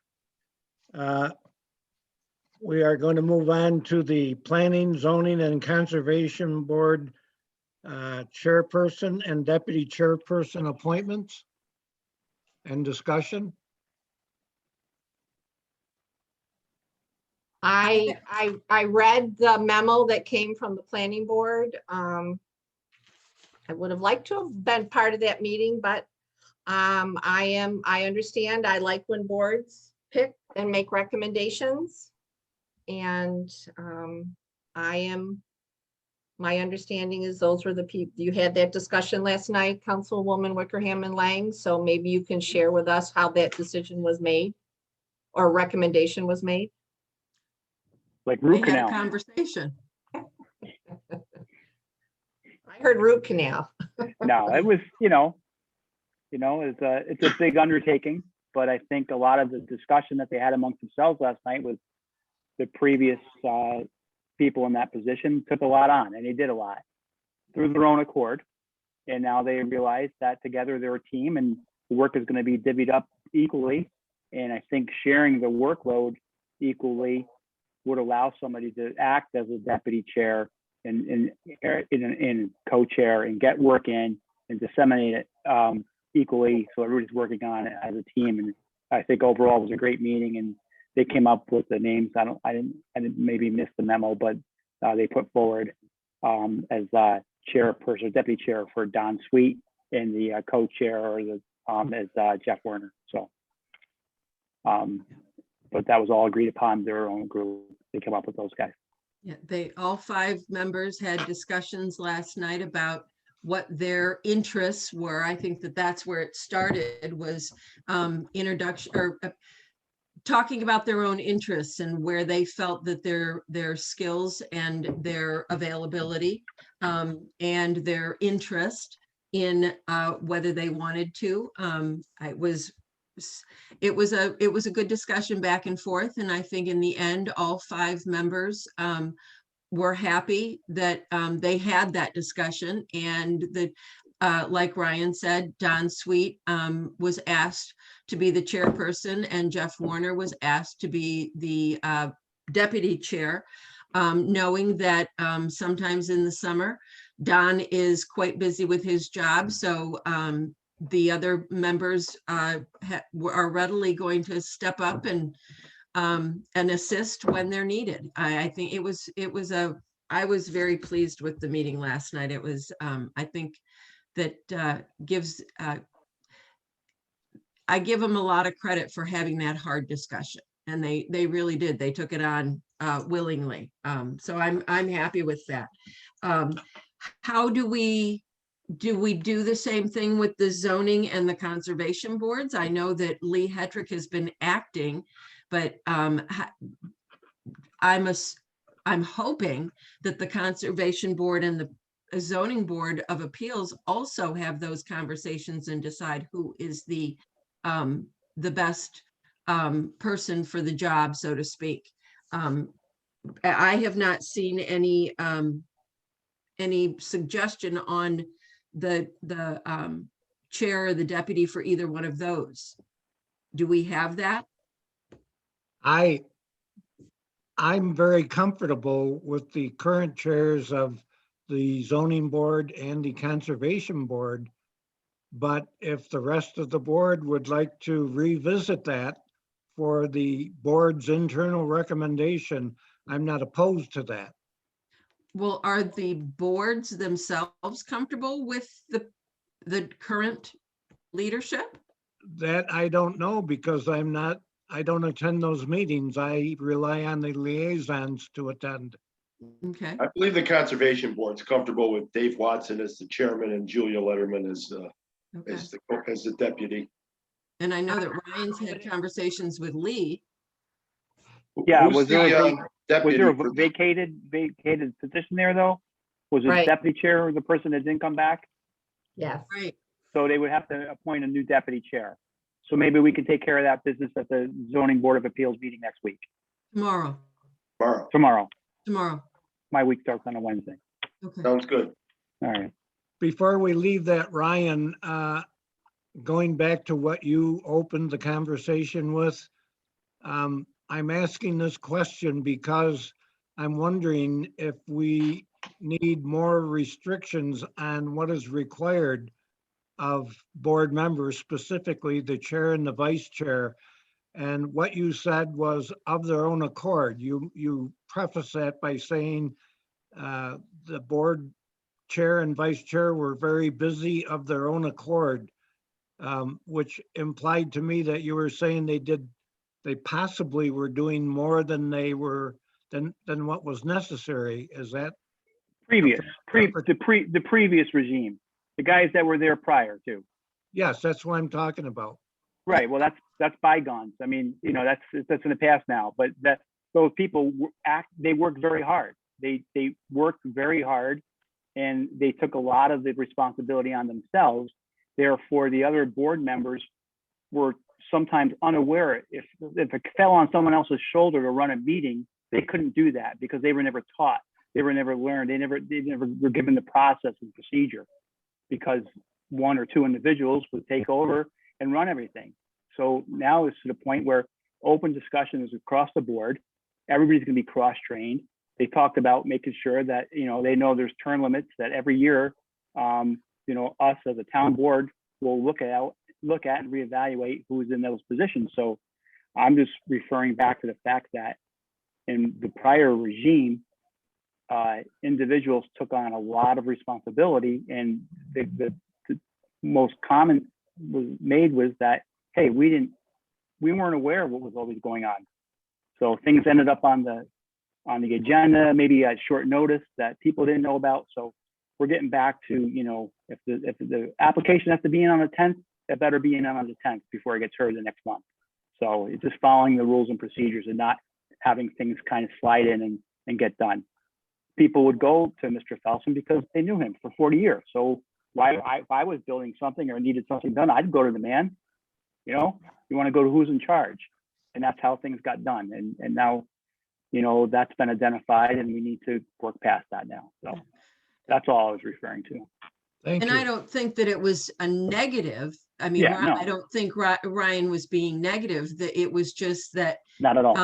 We are going to move on to the Planning, Zoning, and Conservation Board chairperson and deputy chairperson appointments and discussion. I read the memo that came from the planning board. I would have liked to have been part of that meeting, but I understand. I like when boards pick and make recommendations. And my understanding is those were the people, you had that discussion last night, Councilwoman Wickerham and Lang. So maybe you can share with us how that decision was made or recommendation was made. Like We root had a canal. conversation. I heard root canal. No, it was, it's a big undertaking, but I think a lot of the discussion that they had amongst themselves last night was the previous people in that position took a lot on, and they did a lot through their own accord. And now they realize that together they're a team and the work is going to be divvied up equally. And I think sharing the workload equally would allow somebody to act as a deputy chair and co-chair and get work in and disseminate it equally, so everybody's working on it as a team. And I think overall it was a great meeting, and they came up with the names. I didn't maybe miss the memo, but they put forward as chairperson, deputy chair for Don Sweet, and the co-chair or as Jeff Werner. So, but that was all agreed upon their own group. They come up with those guys. Yeah, all 5 members had discussions last night about what their interests were. I think that's where it started, was introduction or talking about their own interests and where they felt that their skills and their availability and their interest in whether they wanted to. It was a good discussion back and forth, and I think in the end, all 5 members were happy that they had that discussion, and that, like Ryan said, Don Sweet was asked to be the chairperson, and Jeff Warner was asked to be the deputy chair, knowing that sometimes in the summer, Don is quite busy with his job, so the other members are readily going to step up and assist when they're needed. I think I was very pleased with the meeting last night. It was, I think that gives, I give them a lot of credit for having that hard discussion. And they really did. They took it on willingly. So I'm happy with that. How do we do the same thing with the zoning and the conservation boards? I know that Lee Hetrick has been acting, but I'm hoping that the conservation board and the zoning board of appeals also have those conversations and decide who is the best person for the job, so to speak. I have not seen any suggestion on the chair or the deputy for either one of those. Do we have that? I'm very comfortable with the current chairs of the zoning board and the conservation board. But if the rest of the board would like to revisit that for the board's internal recommendation, I'm not opposed to that. Well, are the boards themselves comfortable with the current leadership? That I don't know, because I don't attend those meetings. I rely on the liaisons to attend. Okay, I believe the conservation board's comfortable with Dave Watson as the chairman and Julia Letterman as okay. as the deputy. And I know that Ryan's had conversations with Lee. Yeah, Who's was there the, was deputy there a for- vacated position there though? Was it Right. deputy chair the person that didn't come back? Yes. Right. So they would have to appoint a new deputy chair. So maybe we can take care of that business at the zoning board of appeals meeting next week, Tomorrow. tomorrow. My week starts on a Wednesday. Okay. Sounds good. All right. Before we leave that, Ryan, going back to what you opened the conversation with, I'm asking this question because I'm wondering if we need more restrictions on what is required of board members, specifically the chair and the vice chair. And what you said was of their own accord. You preface that by saying the board chair and vice chair were very busy of their own accord, which implied to me that you were saying they possibly were doing more than than what was necessary. Is that? The previous regime, the guys that were there prior to. Yes, that's what I'm talking about. Right. Well, that's bygones. I mean, that's in the past now. But those people they worked very hard. They worked very hard, and they took a lot of the responsibility on themselves. Therefore, the other board members were sometimes unaware. If it fell on someone else's shoulder to run a meeting, they couldn't do that because they were never taught. They were never learned. They never were given the process and procedure, because one or two individuals would take over and run everything. So now it's to the point where open discussion is across the board. Everybody's going to be cross-trained. They talked about making sure that, they know there's term limits that every year, us as a town board will look at and reevaluate who's in those positions. So I'm just referring back to the fact that in the prior regime, individuals took on a lot of responsibility, and the most common was that, hey, we weren't aware of what was always going on. So things ended up on the agenda, maybe at short notice, that people didn't know about. So we're getting back to, if the application has to be in on the 10th, it better be in on the 10th before it gets heard the next month. So it's just following the rules and procedures and not having things kind of slide in and get done. People would go to Mr. Felsen because they knew him for 40 years. So if I was building something or needed something done, I'd go to the man. You want to go to who's in charge. And that's how things got done. And now, that's been identified, and we need to work past that now. So that's all I was referring to. Thank And you. I don't think that it was a negative. I mean, Yeah, no. I don't think Ryan was being negative. That it was just that Not at all.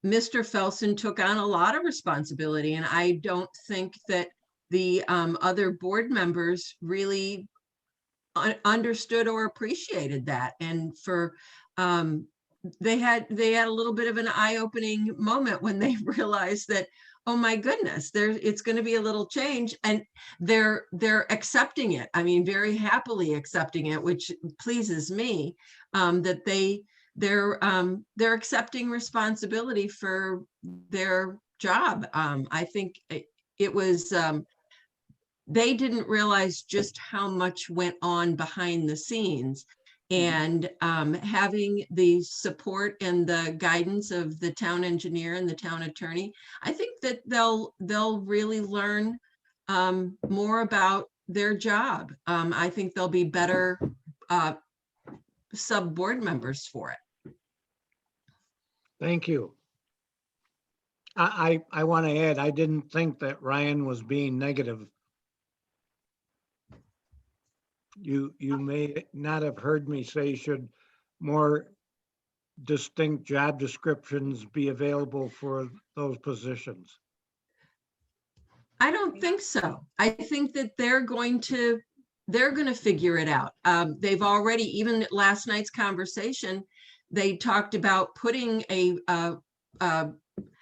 Mr. Felsen took on a lot of responsibility, and I don't think that the other board members really understood or appreciated that. And for, they had a little bit of an eye-opening moment when they realized that, oh my goodness, it's going to be a little change, and they're accepting it. I mean, very happily accepting it, which pleases me, that they're accepting responsibility for their job. I think it was, they didn't realize just how much went on behind the scenes. And having the support and the guidance of the town engineer and the town attorney, I think that they'll really learn more about their job. I think they'll be better sub-board members for it. Thank you. I want to add, I didn't think that Ryan was being negative. You may not have heard me say, should more distinct job descriptions be available for those positions? I don't think so. I think that they're going to figure it out. They've already, even at last night's conversation, they talked about putting a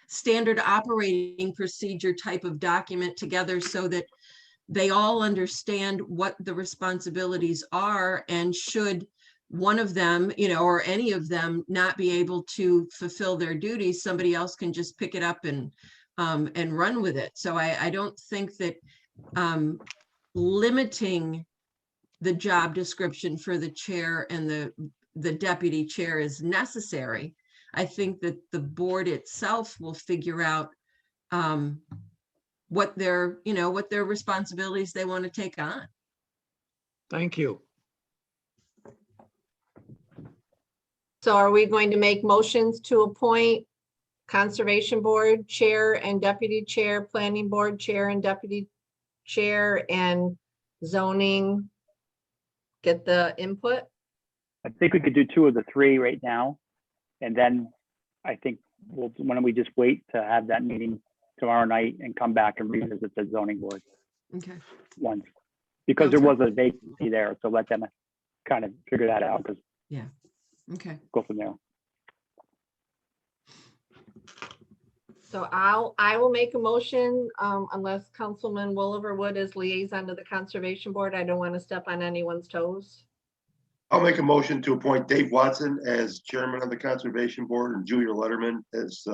standard operating procedure type of document together so that they all understand what the responsibilities are, and should one of them, or any of them not be able to fulfill their duties, somebody else can just pick it up and run with it. So I don't think that limiting the job description for the chair and the deputy chair is necessary. I think that the board itself will figure out what their responsibilities they want to take on. Thank you. So are we going to make motions to appoint Conservation Board Chair and Deputy Chair, Planning Board Chair and Deputy Chair, and zoning? Get the input? I think we could do 2 of the 3 right now. And then I think why don't we just wait to have that meeting tomorrow night and come back and revisit the zoning board Okay. once. Because there was a vacancy there, so let them kind of figure that out, because Yeah. Okay. go from there. So I will make a motion, unless Councilman Williver Wood is liaison to the Conservation Board. I don't want to step on anyone's toes. I'll make a motion to appoint Dave Watson as chairman of the Conservation Board and Julia Letterman as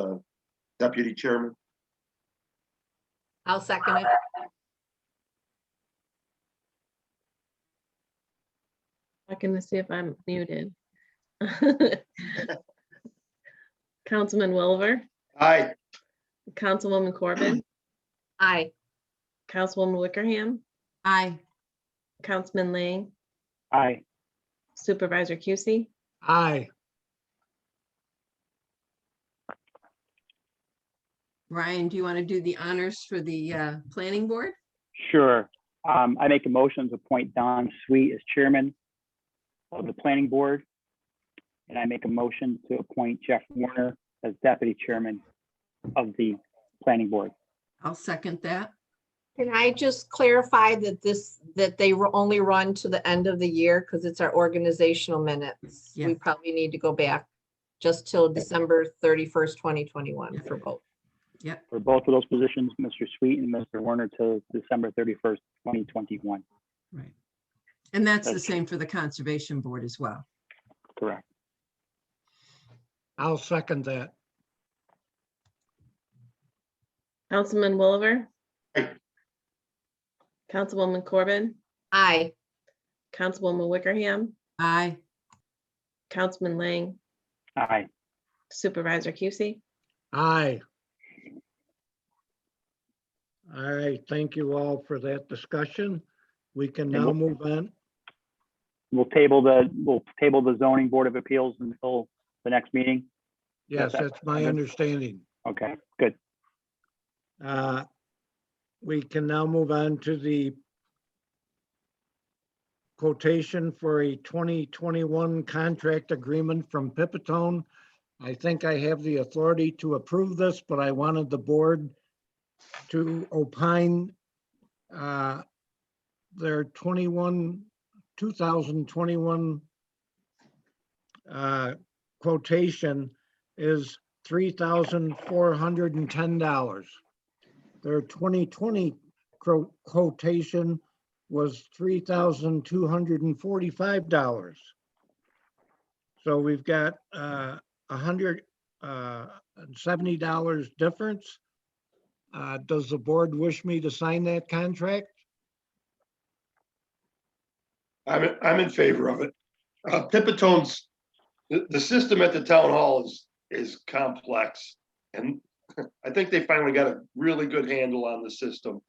deputy chairman. I'll second it. Checking to see if I'm muted. Councilman Williver, Aye. Councilwoman Corbin, Aye. Councilwoman Wickerham, Aye. Councilman Lang, Aye. Supervisor Cusey. Aye. Ryan, do you want to do the honors for the planning board? Sure. I make a motion to appoint Don Sweet as chairman of the planning board. And I make a motion to appoint Jeff Warner as deputy chairman of the planning board. I'll second that. Can I just clarify that they only run to the end of the year, because it's our organizational minutes? Yeah. We probably need to go back just till December 31st, 2021 for both. For both of those positions, Mr. Sweet and Mr. Warner, till December 31st, 2021. Right. And that's the same for the conservation board as well. Correct. I'll second that. Councilman Williver, Aye. Councilwoman Corbin, Aye. Councilwoman Wickerham, Aye. Councilman Lang, Aye. Supervisor Cusey. Aye. All right, thank you all for that discussion. We can now move on. We'll table the zoning board of appeals until the next meeting. Yes, that's my understanding. Okay, good. We can now move on to the quotation for a 2021 contract agreement from Pipitone. I think I have the authority to approve this, but I wanted the board to opine. Their 21 2021 quotation is $3,410. Their 2020 quotation was $3,245. So we've got $170 difference. Does the board wish me to sign that contract? I'm in favor of it. Pipitone's, the system at the town hall is complex. And I think they finally got a really good handle on the system.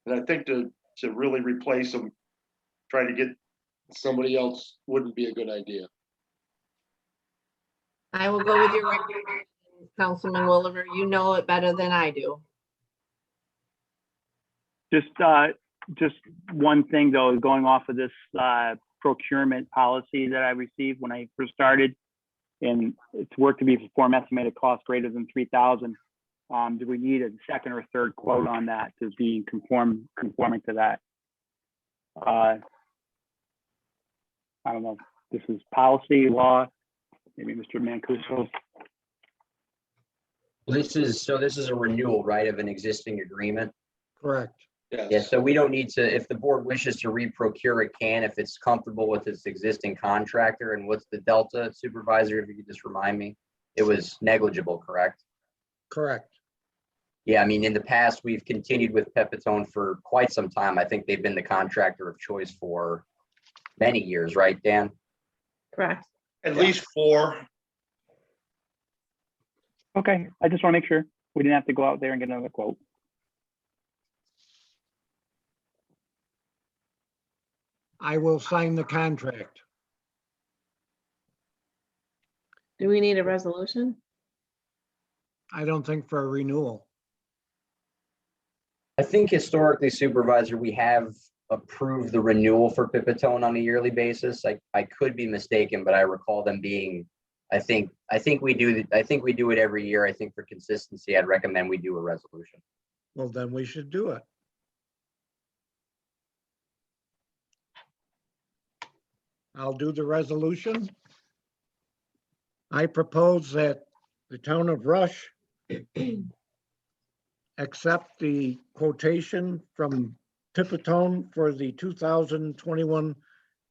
And I think to really replace them, try to get somebody else wouldn't be a good idea. I will go with your recommendation, Councilman Williver. You know it better than I do. Just one thing though, going off of this procurement policy that I received when I first started, and it's work to be performed estimated cost greater than 3,000. Do we need a second or third quote on that to be conforming to that? I don't know. This is policy, law. Maybe Mr. Mancuso. This is a renewal, right, of an existing agreement? Correct. Yeah, so we don't need to, if the board wishes to re-procure, it can, if it's comfortable with its existing contractor. And what's the delta, Supervisor, if you could just remind me? It was negligible, correct? Correct. Yeah, I mean, in the past, we've continued with Pipitone for quite some time. I think they've been the contractor of choice for many years, right, Dan? Correct. At least 4. Okay, I just want to make sure we didn't have to go out there and get another quote. I will sign the contract. Do we need a resolution? I don't think for a renewal. I think historically, Supervisor, we have approved the renewal for Pipitone on a yearly basis. I could be mistaken, but I recall them being, I think we do it every year. I think for consistency, I'd recommend we do a resolution. Well, then we should do it. I'll do the resolution. I propose that the town of Rush accept the quotation from Pipitone for the 2021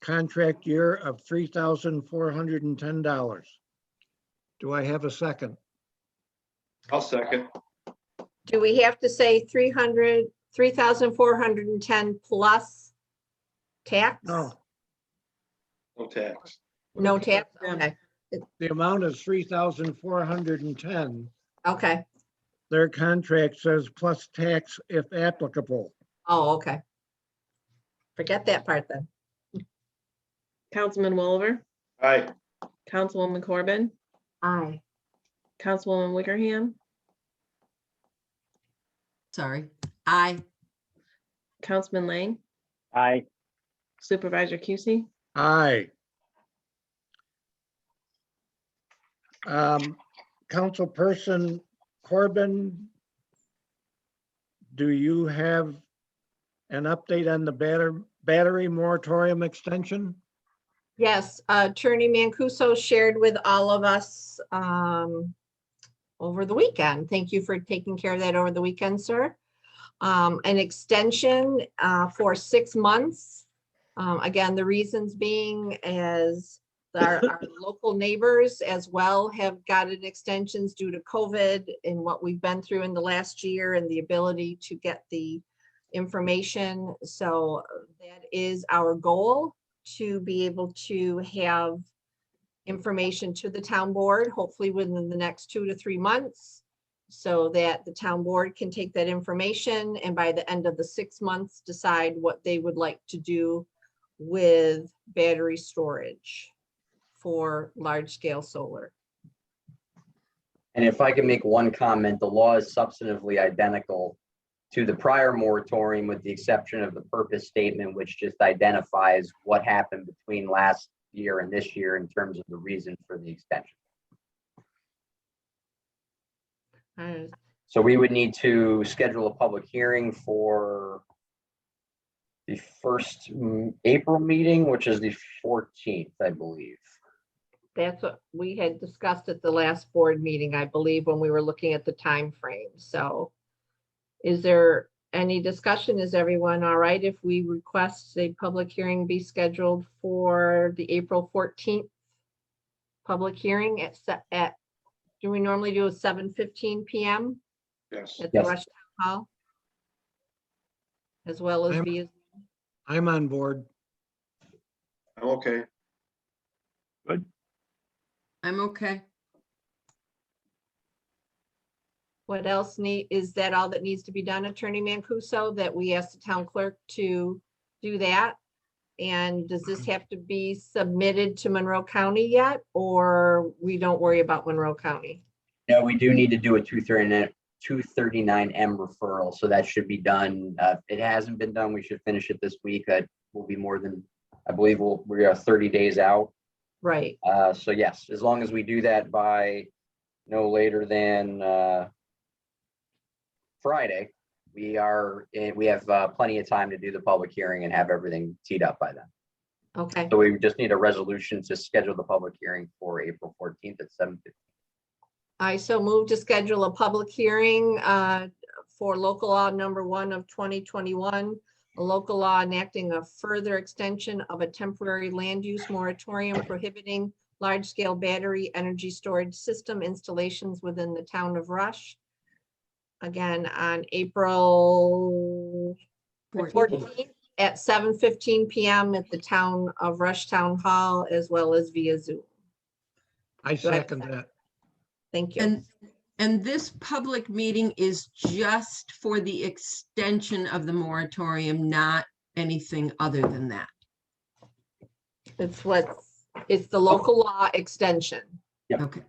contract year of $3,410. Do I have a second? I'll second. Do we have to say 3,410 plus tax? No, No tax. No tax? Okay, the amount is 3,410. okay. Their contract says plus tax if applicable. Oh, okay. Forget that part then. Councilman Williver, Aye. Councilwoman Corbin, Aye. Councilwoman Wickerham, Sorry. Aye. Councilman Lang, Aye. Supervisor Cusey. Aye. Councilperson Corbin, do you have an update on the battery moratorium extension? Yes, Attorney Mancuso shared with all of us over the weekend. Thank you for taking care of that over the weekend, sir. An extension for 6 months. Again, the reasons being as our local neighbors as well have gotten extensions due to COVID and what we've been through in the last year and the ability to get the information. So that is our goal, to be able to have information to the town board, hopefully within the next 2 to 3 months, so that the town board can take that information and by the end of the 6 months, decide what they would like to do with battery storage for large scale solar. And if I can make one comment, the law is substantively identical to the prior moratorium with the exception of the purpose statement, which just identifies what happened between last year and this year in terms of the reason for the extension. So we would need to schedule a public hearing for the first April meeting, which is the 14th, I believe. That's what we had discussed at the last board meeting, I believe, when we were looking at the time frame. So is there any discussion? Is everyone all right if we request a public hearing be scheduled for the April 14th public hearing at, do we normally do a 7:15 PM Yes. at the Yes. Rush Town Hall? As well as I'm- via, I'm on board. I'm okay. I'm okay. what else is that all that needs to be done, Attorney Mancuso, that we asked the town clerk to do that? And does this have to be submitted to Monroe County yet, or we don't worry about Monroe County? No, we do need to do a 239M referral, so that should be done. If it hasn't been done, we should finish it this week. That will be more than, I believe we are 30 days out. Right, So yes, as long as we do that by no later than Friday, we have plenty of time to do the public hearing and have everything teed up by then. okay. So we just need a resolution to schedule the public hearing for April 14th at 7:15. I so move to schedule a public hearing for local law number 1 of 2021, a local law enacting a further extension of a temporary land use moratorium prohibiting large-scale battery energy storage system installations within the town of Rush. Again, on April 14th at 7:15 PM at the town of Rush Town Hall, as well as via Zoom. I second that. Thank you. And this public meeting is just for the extension of the moratorium, not anything other than that. It's the local law extension. Okay,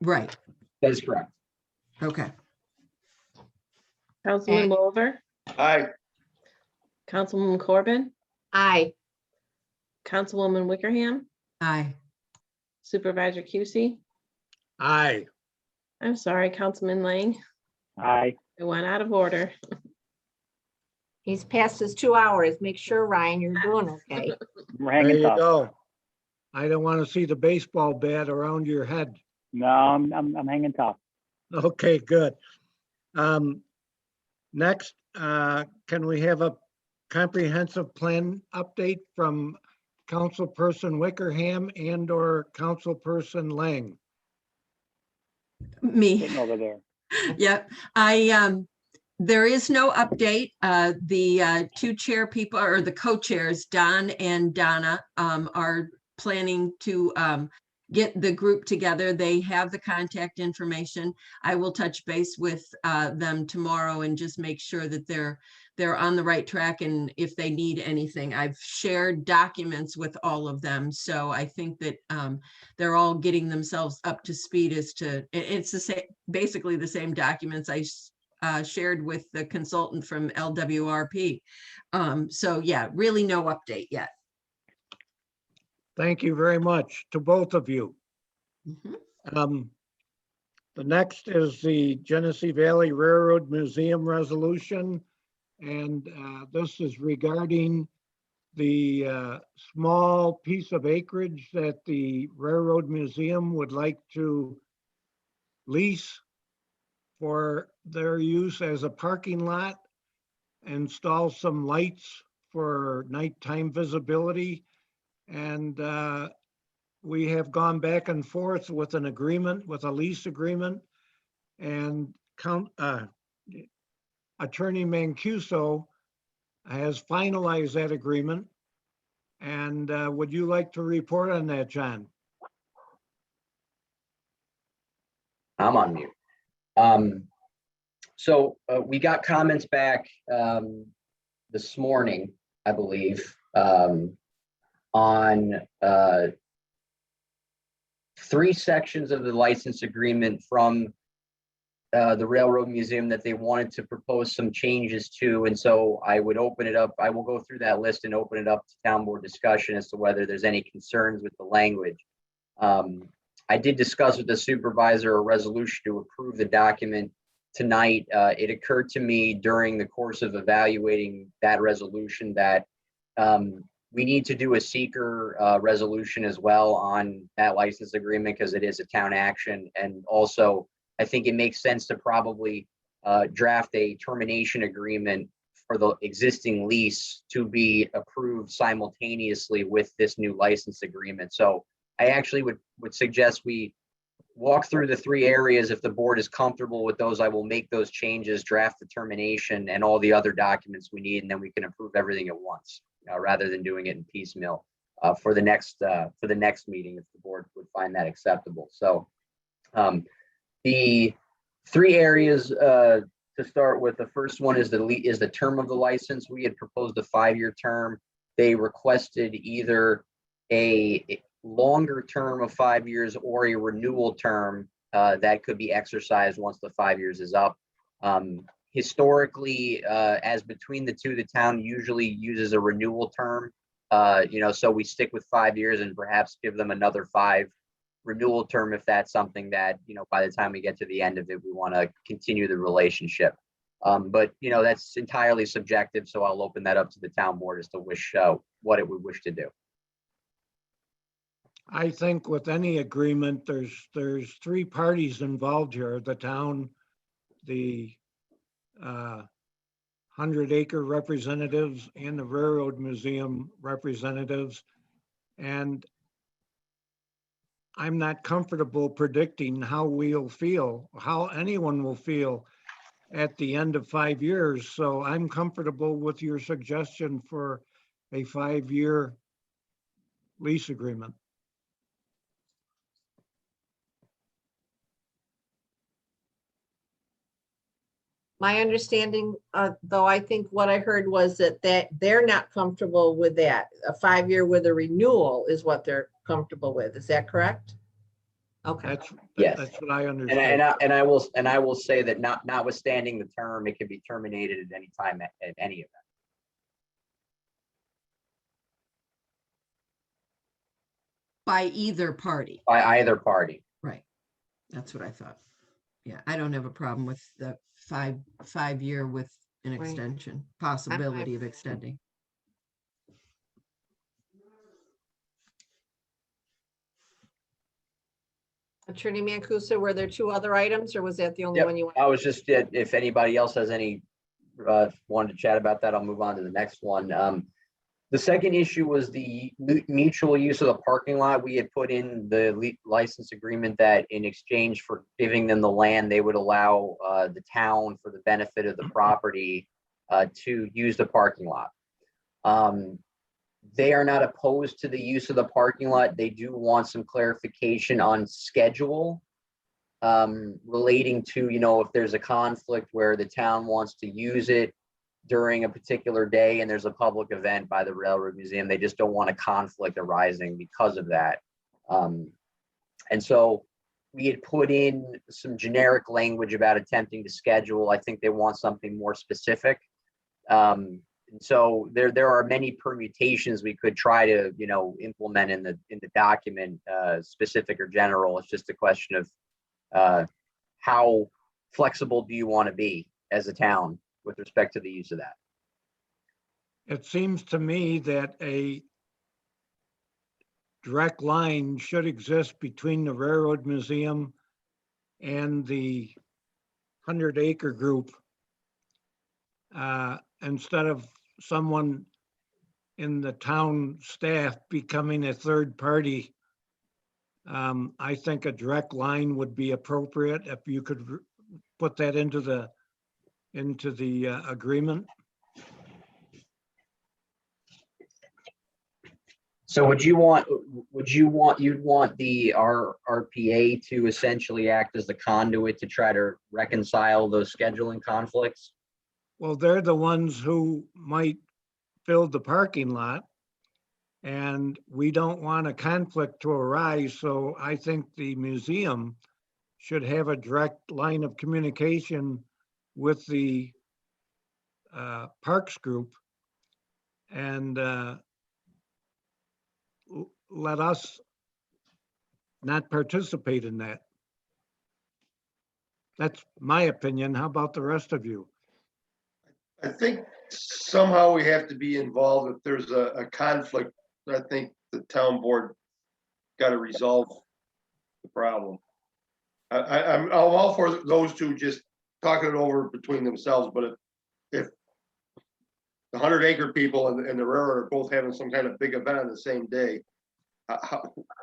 right, That is correct. okay. Councilman Wolver, Aye. Councilwoman Corbin, Aye. Councilwoman Wickerham, Aye. Supervisor Cusey. Aye. I'm sorry, Councilman Lang. Aye. It went out of order. He's past his 2 hours. Make sure, Ryan, you're doing okay. We're There hanging you tough. go. I don't want to see the baseball bat around your head. No, I'm hanging tough. Okay, good. Next, can we have a comprehensive plan update from Councilperson Wickerham and/or Councilperson Lang? Me. Sitting over there. Yep, there is no update. The two chair people, or the co-chairs, Don and Donna, are planning to get the group together. They have the contact information. I will touch base with them tomorrow and just make sure that they're on the right track, and if they need anything. I've shared documents with all of them, so I think that they're all getting themselves up to speed as to, it's the same, basically the same documents I shared with the consultant from LWRP. So yeah, really no update yet. Thank you very much to both of you. Mhm. The next is the Genesee Valley Railroad Museum resolution. And this is regarding the small piece of acreage that the Railroad Museum would like to lease for their use as a parking lot, install some lights for nighttime visibility. And we have gone back and forth with an agreement, with a lease agreement. And Attorney Mancuso has finalized that agreement. And would you like to report on that, John? I'm on mute. So we got comments back this morning, I believe, on 3 sections of the license agreement from the Railroad Museum that they wanted to propose some changes to. And so I would open it up. I will go through that list and open it up to town board discussion as to whether there's any concerns with the language. I did discuss with the supervisor a resolution to approve the document tonight. It occurred to me during the course of evaluating that resolution that We need to do a seeker resolution as well on that license agreement because it is a town action. And also, I think it makes sense to probably draft a termination agreement for the existing lease to be approved simultaneously with this new license agreement. So I actually would suggest we walk through the 3 areas. If the board is comfortable with those, I will make those changes, draft the termination and all the other documents we need, and then we can approve everything at once rather than doing it in piecemeal for the next meeting, if the board would find that acceptable. So the 3 areas to start with, the first one is the term of the license. We had proposed a 5-year term. They requested either a longer term of 5 years or a renewal term that could be exercised once the 5 years is up. Historically, as between the two, the town usually uses a renewal term. So we stick with 5 years and perhaps give them another 5 renewal term if that's something that, by the time we get to the end of it, we want to continue the relationship. But that's entirely subjective, so I'll open that up to the town board as to what it would wish to do. I think with any agreement, there's 3 parties involved here: the town, the 100-acre representatives, and the Railroad Museum representatives. And I'm not comfortable predicting how we'll feel, how anyone will feel at the end of 5 years. So I'm comfortable with your suggestion for a 5-year lease agreement. My understanding, though, I think what I heard was that they're not comfortable with that. A 5-year with a renewal is what they're comfortable with. Is that correct? Okay. Yes. That's what I understand. And I will say that notwithstanding the term, it can be terminated at any time at any event. By either party. By either party. Right. That's what I thought. Yeah, I don't have a problem with the five-year with an Right. extension, possibility of extending. Attorney Mancuso, were there 2 other items or was that the only Yep, one you I wanted? was just, if anybody else has any, wanted to chat about that, I'll move on to the next one. The second issue was the mutual use of the parking lot. We had put in the license agreement that in exchange for giving them the land, they would allow the town, for the benefit of the property, to use the parking lot. They are not opposed to the use of the parking lot. They do want some clarification on schedule relating to, if there's a conflict where the town wants to use it during a particular day and there's a public event by the Railroad Museum. They just don't want a conflict arising because of that. And so we had put in some generic language about attempting to schedule. I think they want something more specific. And so there are many permutations we could try to, implement in the document, specific or general. It's just a question of how flexible do you want to be as a town with respect to the use of that. It seems to me that a direct line should exist between the Railroad Museum and the 100-acre group, instead of someone in the town staff becoming a third party. I think a direct line would be appropriate if you could put that into the agreement. So you'd want the RPA to essentially act as the conduit to try to reconcile those scheduling conflicts? Well, they're the ones who might fill the parking lot, and we don't want a conflict to arise. So I think the museum should have a direct line of communication with the Parks Group and let us not participate in that. That's my opinion. How about the rest of you? I think somehow we have to be involved if there's a conflict. I think the town board got to resolve the problem. I'm all for those two just talking it over between themselves, but if the 100-acre people and the railroad are both having some kind of big event on the same day,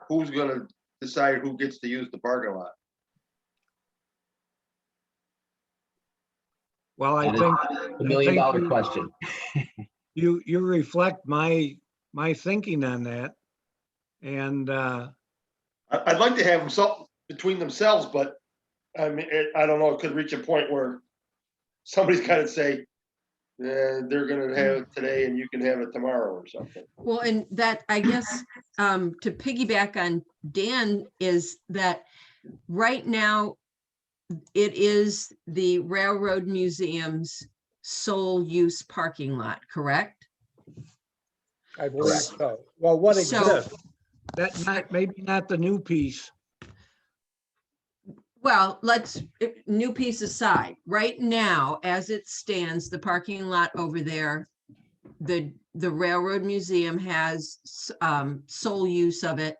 who's gonna decide who gets to use the parking lot? Well, I That think. is the million-dollar question. You reflect my thinking on that. And I'd like to have them so between themselves, but I mean, I don't know, it could reach a point where somebody's got to say, they're gonna have it today and you can have it tomorrow or something. Well, and that, I guess, to piggyback on Dan, is that right now it is the Railroad Museum's sole use parking lot, correct? I believe so. Well, what So- exists? that maybe not the new piece. Well, new piece aside, right now, as it stands, the parking lot over there, the Railroad Museum has sole use of it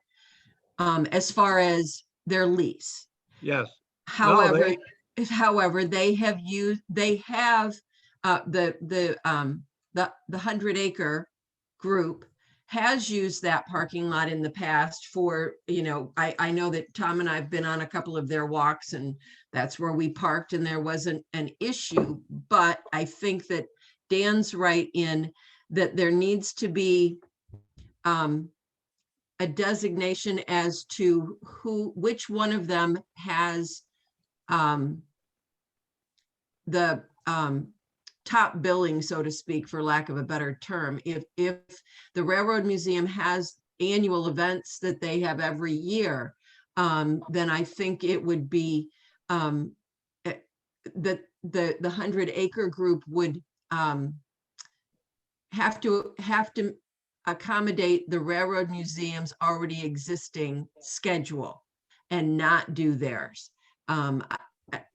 as far as their lease. Yes. However, they have the 100-acre group has used that parking lot in the past for, I know that Tom and I have been on a couple of their walks, and that's where we parked and there wasn't an issue. But I think that Dan's right in that there needs to be a designation as to which one of them has the top billing, so to speak, for lack of a better term. If the Railroad Museum has annual events that they have every year, then I think it would be that the 100-acre group would have to accommodate the Railroad Museum's already existing schedule and not do theirs.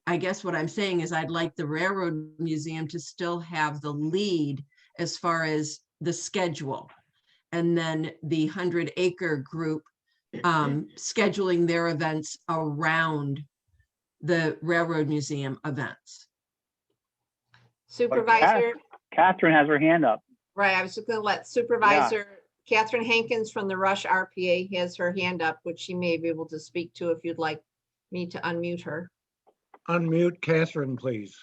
I guess what I'm saying is I'd like the Railroad Museum to still have the lead as far as the schedule. And then the 100-acre group scheduling their events around the Railroad Museum events. Supervisor, Catherine has her hand up. right, I was just gonna let Supervisor Catherine Hankins from the Rush RPA has her hand up, which she may be able to speak to if you'd like me to unmute her. Unmute Catherine, please.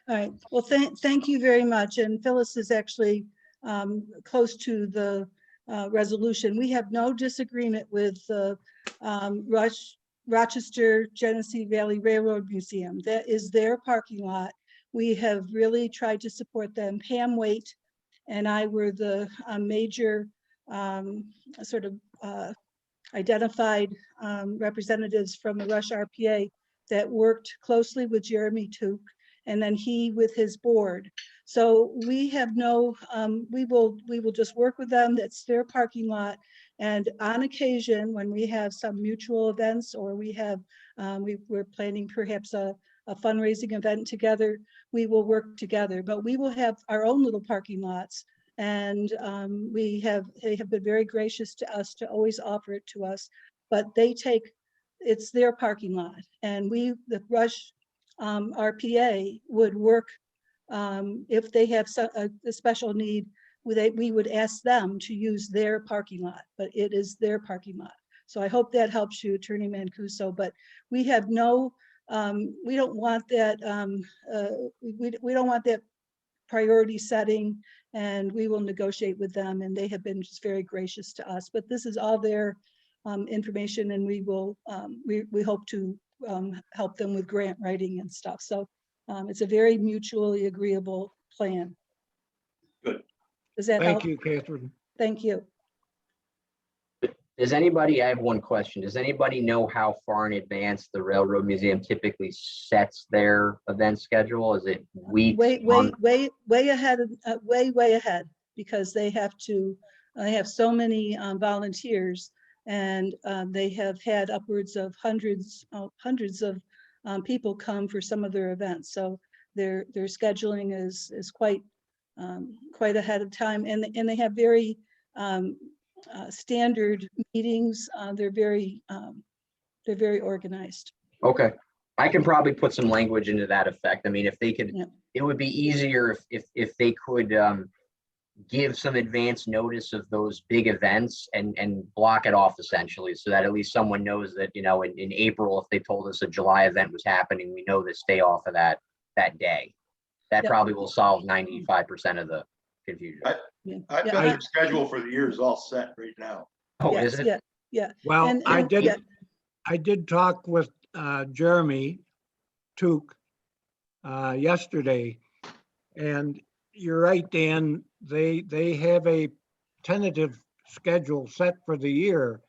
All right, well, thank you very much. And Phyllis is actually close to the resolution. We have no disagreement with the Rochester Genesee Valley Railroad Museum. That is their parking lot. We have really tried to support them. Pam Waite and I were the major sort of identified representatives from the Rush RPA that worked closely with Jeremy Took, and then he with his board. So we have no, we will just work with them. That's their parking lot. And on occasion, when we have some mutual events, or we have, we're planning perhaps a fundraising event together, we will work together. But we will have our own little parking lots. And they have been very gracious to us to always offer it to us. But it's their parking lot. And the Rush RPA would work if they have a special need, we would ask them to use their parking lot, but it is their parking lot. So I hope that helps you, Attorney Mancuso, but we have no, we don't want that, we don't want that priority setting, and we will negotiate with them, and they have been just very gracious to us. But this is all their information, and we will, we hope to help them with grant writing and stuff. So it's a very mutually agreeable plan. Good. Does that help? Thank you, Catherine. Thank you. Does anybody, I have one question. Does anybody know how far in advance the Railroad Museum typically sets their event schedule? Is it weeks? Way ahead, way ahead, because they have so many volunteers, and they have had upwards of hundreds of people come for some of their events. So their scheduling is quite quite ahead of time, and they have very standard meetings. They're very organized. Okay, I can probably put some language into that effect. I mean, if they could, Yeah. it would be easier if they could give some advance notice of those big events and block it off essentially, so that at least someone knows that, you know, in April, if they told us a July event was happening, we know to stay off of that day. That Yep. probably will solve 95% of the confusion. Yeah. I've Yeah, got their schedule for the years all set right now. Oh, yes, is it? yeah, yeah. Well, And- I and- did, yeah. I did talk with Jeremy Took yesterday, and you're right, Dan, they have a tentative schedule set for the year.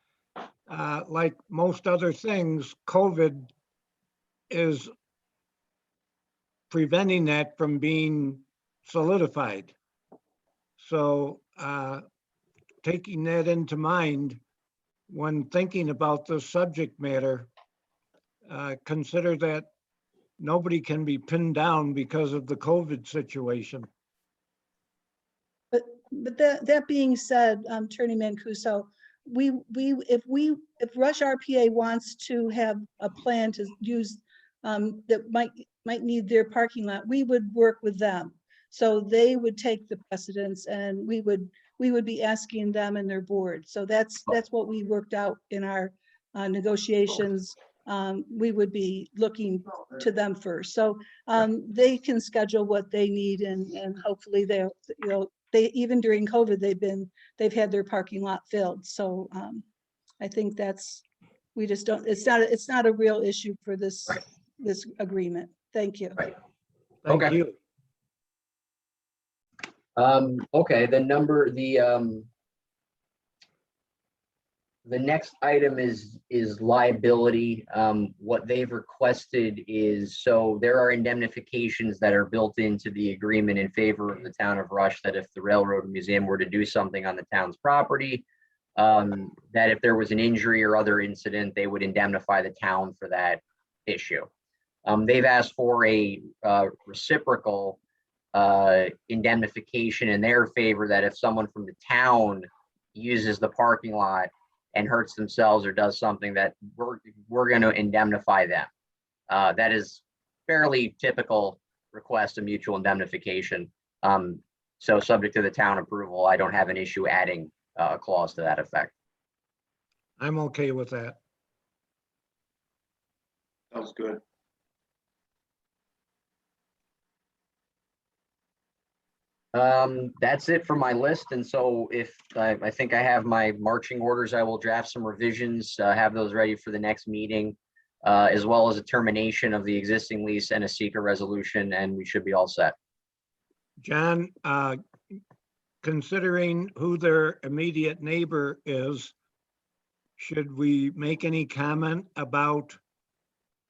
Like most other things, COVID is preventing that from being solidified. So taking that into mind, when thinking about this subject matter, consider that nobody can be pinned down because of the COVID situation. But that being said, Attorney Mancuso, if Rush RPA wants to have a plan to use that might need their parking lot, we would work with them. So they would take the precedence, and we would be asking them and their board. So that's what we worked out in our negotiations. We would be looking to them first. So they can schedule what they need, and hopefully they'll, you know, they, even during COVID, they've had their parking lot filled. So I think we just don't, it's not a real issue for this, Right. this agreement. Thank you. Right. Thank Okay. you. Okay, the next item is liability. What they've requested is, so there are indemnifications that are built into the agreement in favor of the town of Rush, that if the Railroad Museum were to do something on the town's property, that if there was an injury or other incident, they would indemnify the town for that issue. They've asked for a reciprocal indemnification in their favor, that if someone from the town uses the parking lot and hurts themselves or does something, that we're going to indemnify them. That is fairly typical request of mutual indemnification. So subject to the town approval, I don't have an issue adding a clause to that effect. I'm okay with that. Sounds good. That's it for my list. And so if I think I have my marching orders, I will draft some revisions, have those ready for the next meeting, as well as a termination of the existing lease and a seeker resolution, and we should be all set. John, considering who their immediate neighbor is, should we make any comment about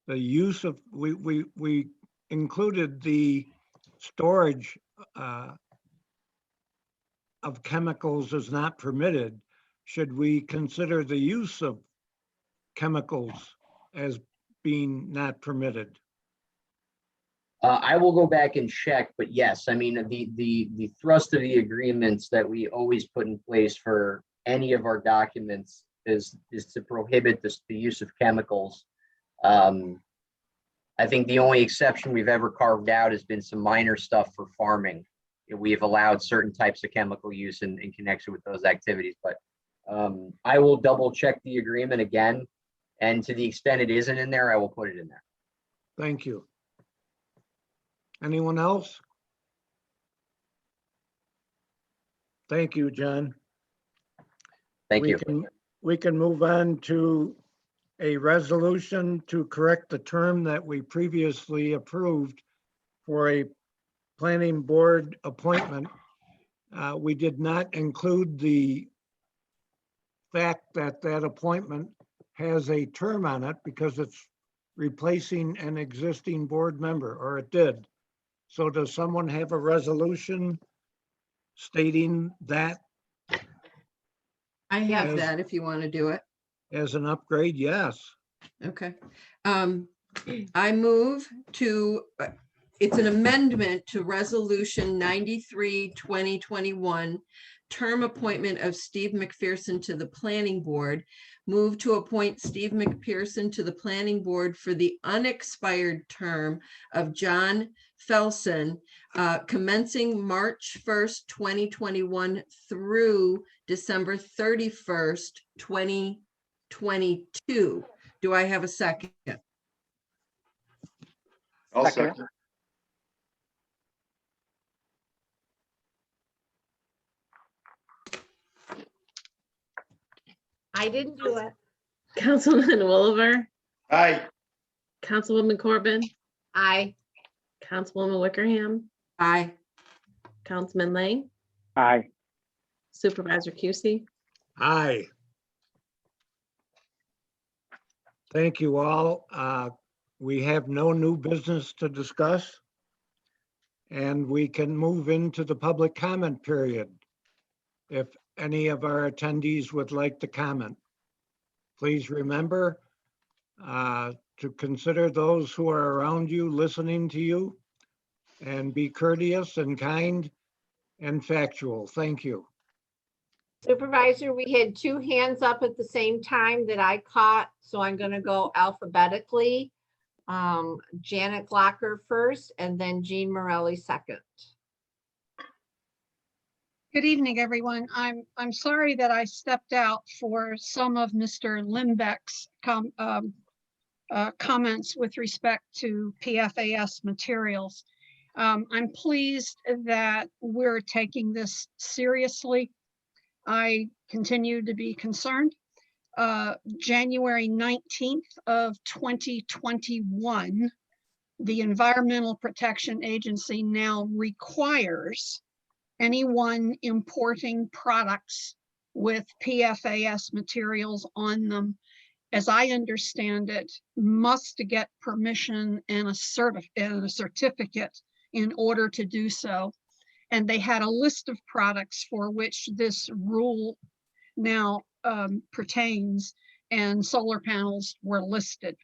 the use of, we included the storage of chemicals is not permitted. Should we consider the use of chemicals as being not permitted? I will go back and check, but yes, I mean, the thrust of the agreements that we always put in place for any of our documents is to prohibit the use of chemicals. I think the only exception we've ever carved out has been some minor stuff for farming. We have allowed certain types of chemical use in connection with those activities, but I will double check the agreement again. And to the extent it isn't in there, I will put it in there. Thank you. Anyone else? Thank you, John. Thank you. We can move on to a resolution to correct the term that we previously approved for a planning board appointment. We did not include the fact that that appointment has a term on it because it's replacing an existing board member, or it did. So does someone have a resolution stating that I have Yes. that if you want to do it. as an upgrade? Yes. Okay. I move to it's an amendment to Resolution 93, 2021, term appointment of Steve McPherson to the Planning Board. Move to appoint Steve McPherson to the Planning Board for the unexpired term of John Felson, commencing March 1st, 2021 through December 31st, 2022. Do I have a second? I'll Second. second. I didn't do it. Councilman Oliver, Aye. Councilwoman Corbin, I, Councilwoman Wickerham, Aye. Councilman Lang, Aye. Supervisor Cusie. Aye. Thank you all. We have no new business to discuss. And we can move into the public comment period. If any of our attendees would like to comment, please remember to consider those who are around you listening to you, and be courteous and kind and factual. Thank you. Supervisor, we had two hands up at the same time that I caught, so I'm gonna go alphabetically. Janet Glocker first, and then Jean Morelli second. Good evening, everyone. I'm sorry that I stepped out for some of Mr. Limbeck's comments with respect to PFAS materials. I'm pleased that we're taking this seriously. I continue to be concerned. January 19th of 2021, the Environmental Protection Agency now requires anyone importing products with PFAS materials on them, as I understand it, must get permission and a certificate in order to do so. And they had a list of products for which this rule now pertains, and solar panels were listed.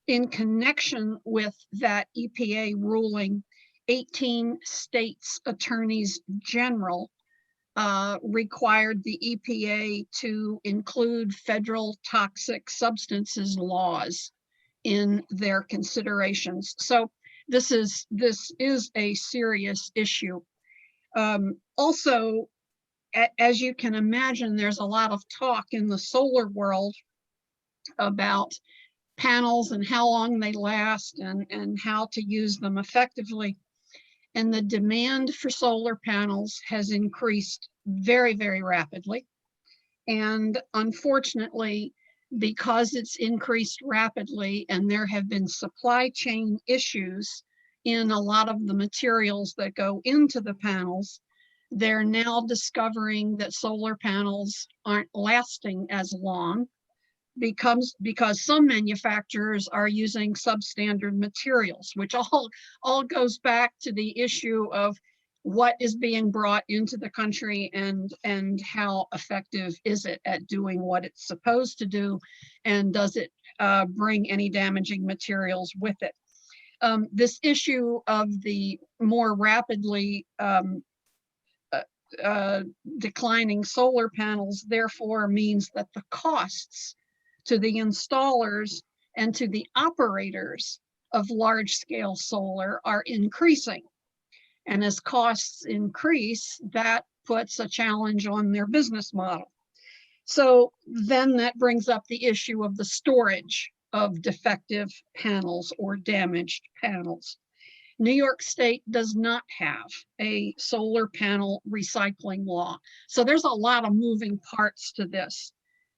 In connection with that EPA ruling, 18 states attorneys general required the EPA to include federal toxic substances laws in their considerations. So this is a serious issue. Also, as you can imagine, there's a lot of talk in the solar world about panels and how long they last and how to use them effectively. And the demand for solar panels has increased very, very rapidly. And unfortunately, because it's increased rapidly and there have been supply chain issues in a lot of the materials that go into the panels, they're now discovering that solar panels aren't lasting as long because some manufacturers are using substandard materials, which all goes back to the issue of what is being brought into the country and how effective is it at doing what it's supposed to do, and does it bring any damaging materials with it. This issue of the more rapidly declining solar panels therefore means that the costs to the installers and to the operators of large-scale solar are increasing. And as costs increase, that puts a challenge on their business model. So then that brings up the issue of the storage of defective panels or damaged panels. New York State does not have a solar panel recycling law. So there's a lot of moving parts to this.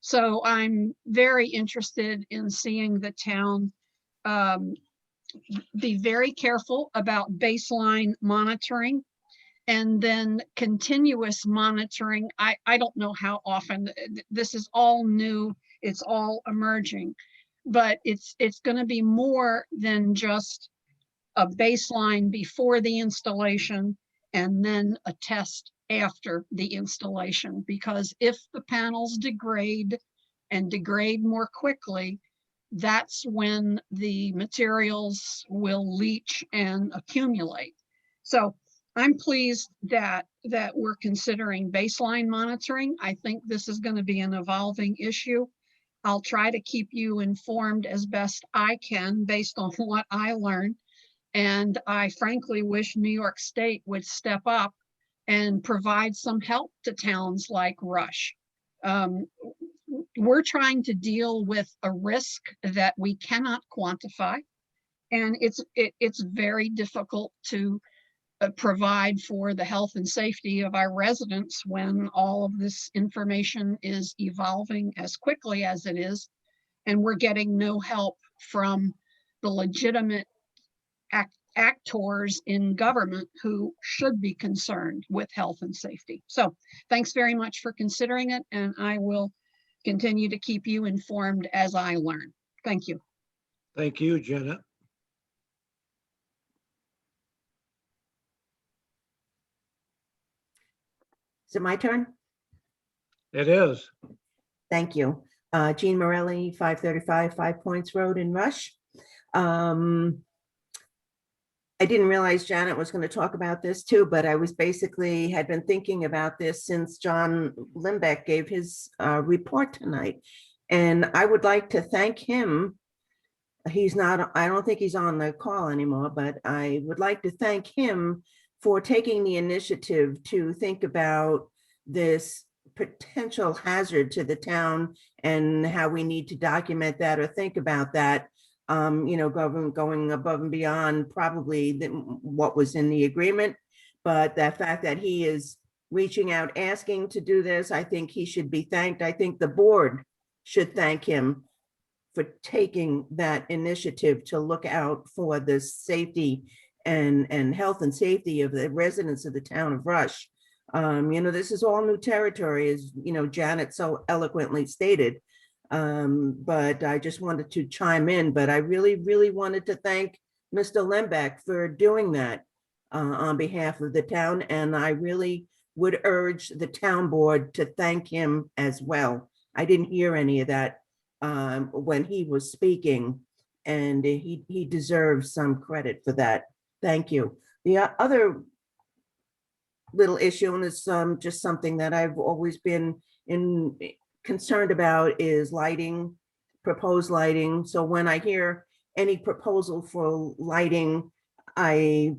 So I'm very interested in seeing the town be very careful about baseline monitoring and then continuous monitoring. I don't know how often. This is all new, it's all emerging, but it's going to be more than just a baseline before the installation and then a test after the installation, because if the panels degrade and degrade more quickly, that's when the materials will leach and accumulate. So I'm pleased that we're considering baseline monitoring. I think this is going to be an evolving issue. I'll try to keep you informed as best I can based on what I learned. And I frankly wish New York State would step up and provide some help to towns like Rush. We're trying to deal with a risk that we cannot quantify. And it's very difficult to provide for the health and safety of our residents when all of this information is evolving as quickly as it is, and we're getting no help from the legitimate actors in government who should be concerned with health and safety. So thanks very much for considering it, and I will continue to keep you informed as I learn. Thank you. Thank you, Janet. Is it my turn? It is. Thank you. Jean Morelli, 535 Five Points Road in Rush. I didn't realize Janet was going to talk about this too, but I was basically had been thinking about this since John Limbeck gave his report tonight. And I would like to thank him. He's not, I don't think he's on the call anymore, but I would like to thank him for taking the initiative to think about this potential hazard to the town and how we need to document that or think about that. You know, going above and beyond probably what was in the agreement, but the fact that he is reaching out, asking to do this, I think he should be thanked. I think the board should thank him for taking that initiative to look out for the safety and health and safety of the residents of the town of Rush. You know, this is all new territory, as you know, Janet so eloquently stated. But I just wanted to chime in, but I really wanted to thank Mr. Lembeck for doing that on behalf of the town. And I really would urge the town board to thank him as well. I didn't hear any of that when he was speaking, and he deserves some credit for that. Thank you. The other little issue, and it's just something that I've always been concerned about, is lighting, proposed lighting. So when I hear any proposal for lighting, I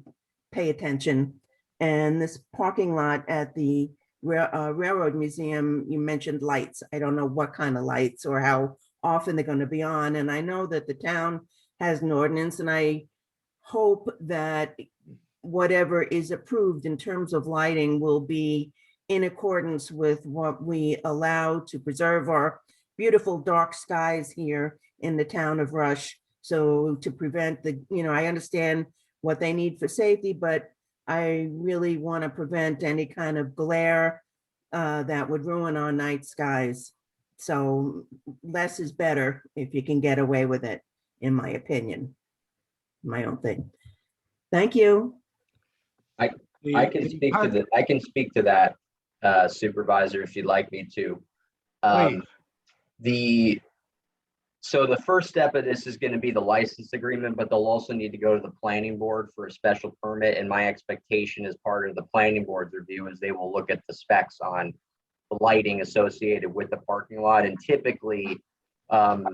pay attention. And this parking lot at the Railroad Museum, you mentioned lights. I don't know what kind of lights or how often they're going to be on. And I know that the town has an ordinance, and I hope that whatever is approved in terms of lighting will be in accordance with what we allow to preserve our beautiful dark skies here in the town of Rush. So to prevent the, you know, I understand what they need for safety, but I really want to prevent any kind of glare that would ruin our night skies. So less is better if you can get away with it, in my opinion, my own thing. Thank you. I can speak to that. I can speak to that, Supervisor, if you'd like me to. So the first step of this is going to be the license agreement, but they'll also need to go to the planning board for a special permit. And my expectation as part of the planning board's review is they will look at the specs on the lighting associated with the parking lot. And typically, the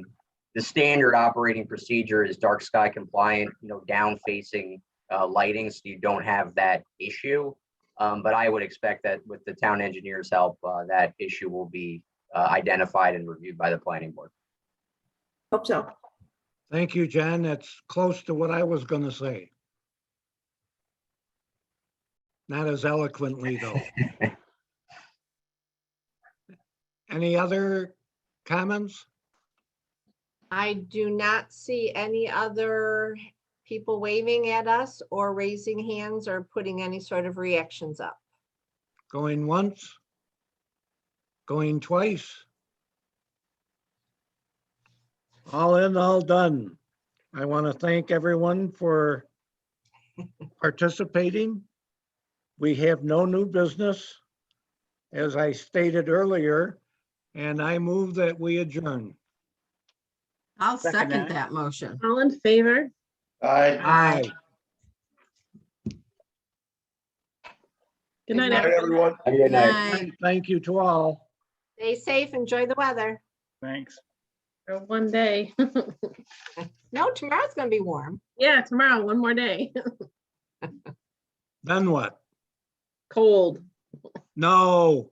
standard operating procedure is dark sky compliant, you know, down facing lighting, so you don't have that issue. But I would expect that with the town engineer's help, that issue will be identified and reviewed by the planning board. Hope so. Thank you, John. That's close to what I was going to say. Not as eloquently, though. Any other comments? I do not see any other people waving at us or raising hands or putting any sort of reactions up. Going once? Going twice? All in, all done. I want to thank everyone for participating. We have no new business, as I stated earlier, and I move that we adjourn. I'll Second second that. that motion. All in favor? Aye. Aye. Good night, night, everyone. Everyone. Have a good night. Night. Thank you to all. Stay safe, enjoy the weather. Thanks. For one day. No, tomorrow's gonna be warm. Yeah, tomorrow, one more day. Then what? Cold. No.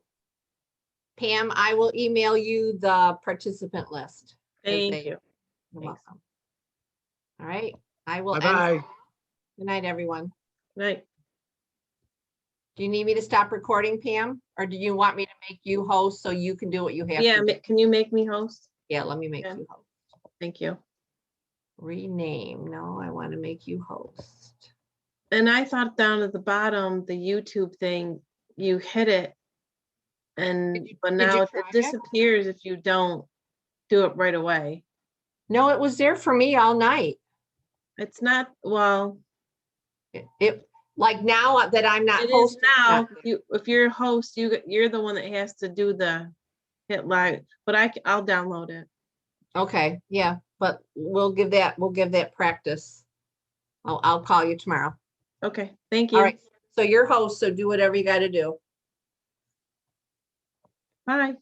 Pam, I will email you the participant list. Thank they- you. You're Thanks. welcome. All right, I will end. Bye-bye. Good night, everyone. Night. Do you need me to stop recording, Pam? Or do you want me to make you host so you can do what you have Yeah, to do? can you make me host? Yeah, let me make Yeah. you host. Thank you. Rename. No, I want to make you host. And I thought down at the bottom, the YouTube thing, you hit it. And, but did now you it try it? disappears if you don't do it right away. No, it was there for me all night. It's not, well, It like now that I'm not it is hosting. it's now. not there. If you're a host, you're the one that has to do the hit live, but I'll download it. Okay, yeah, but we'll give that practice. I'll call you tomorrow. Okay, thank All you. right, so you're host, so do whatever you got to do. Bye.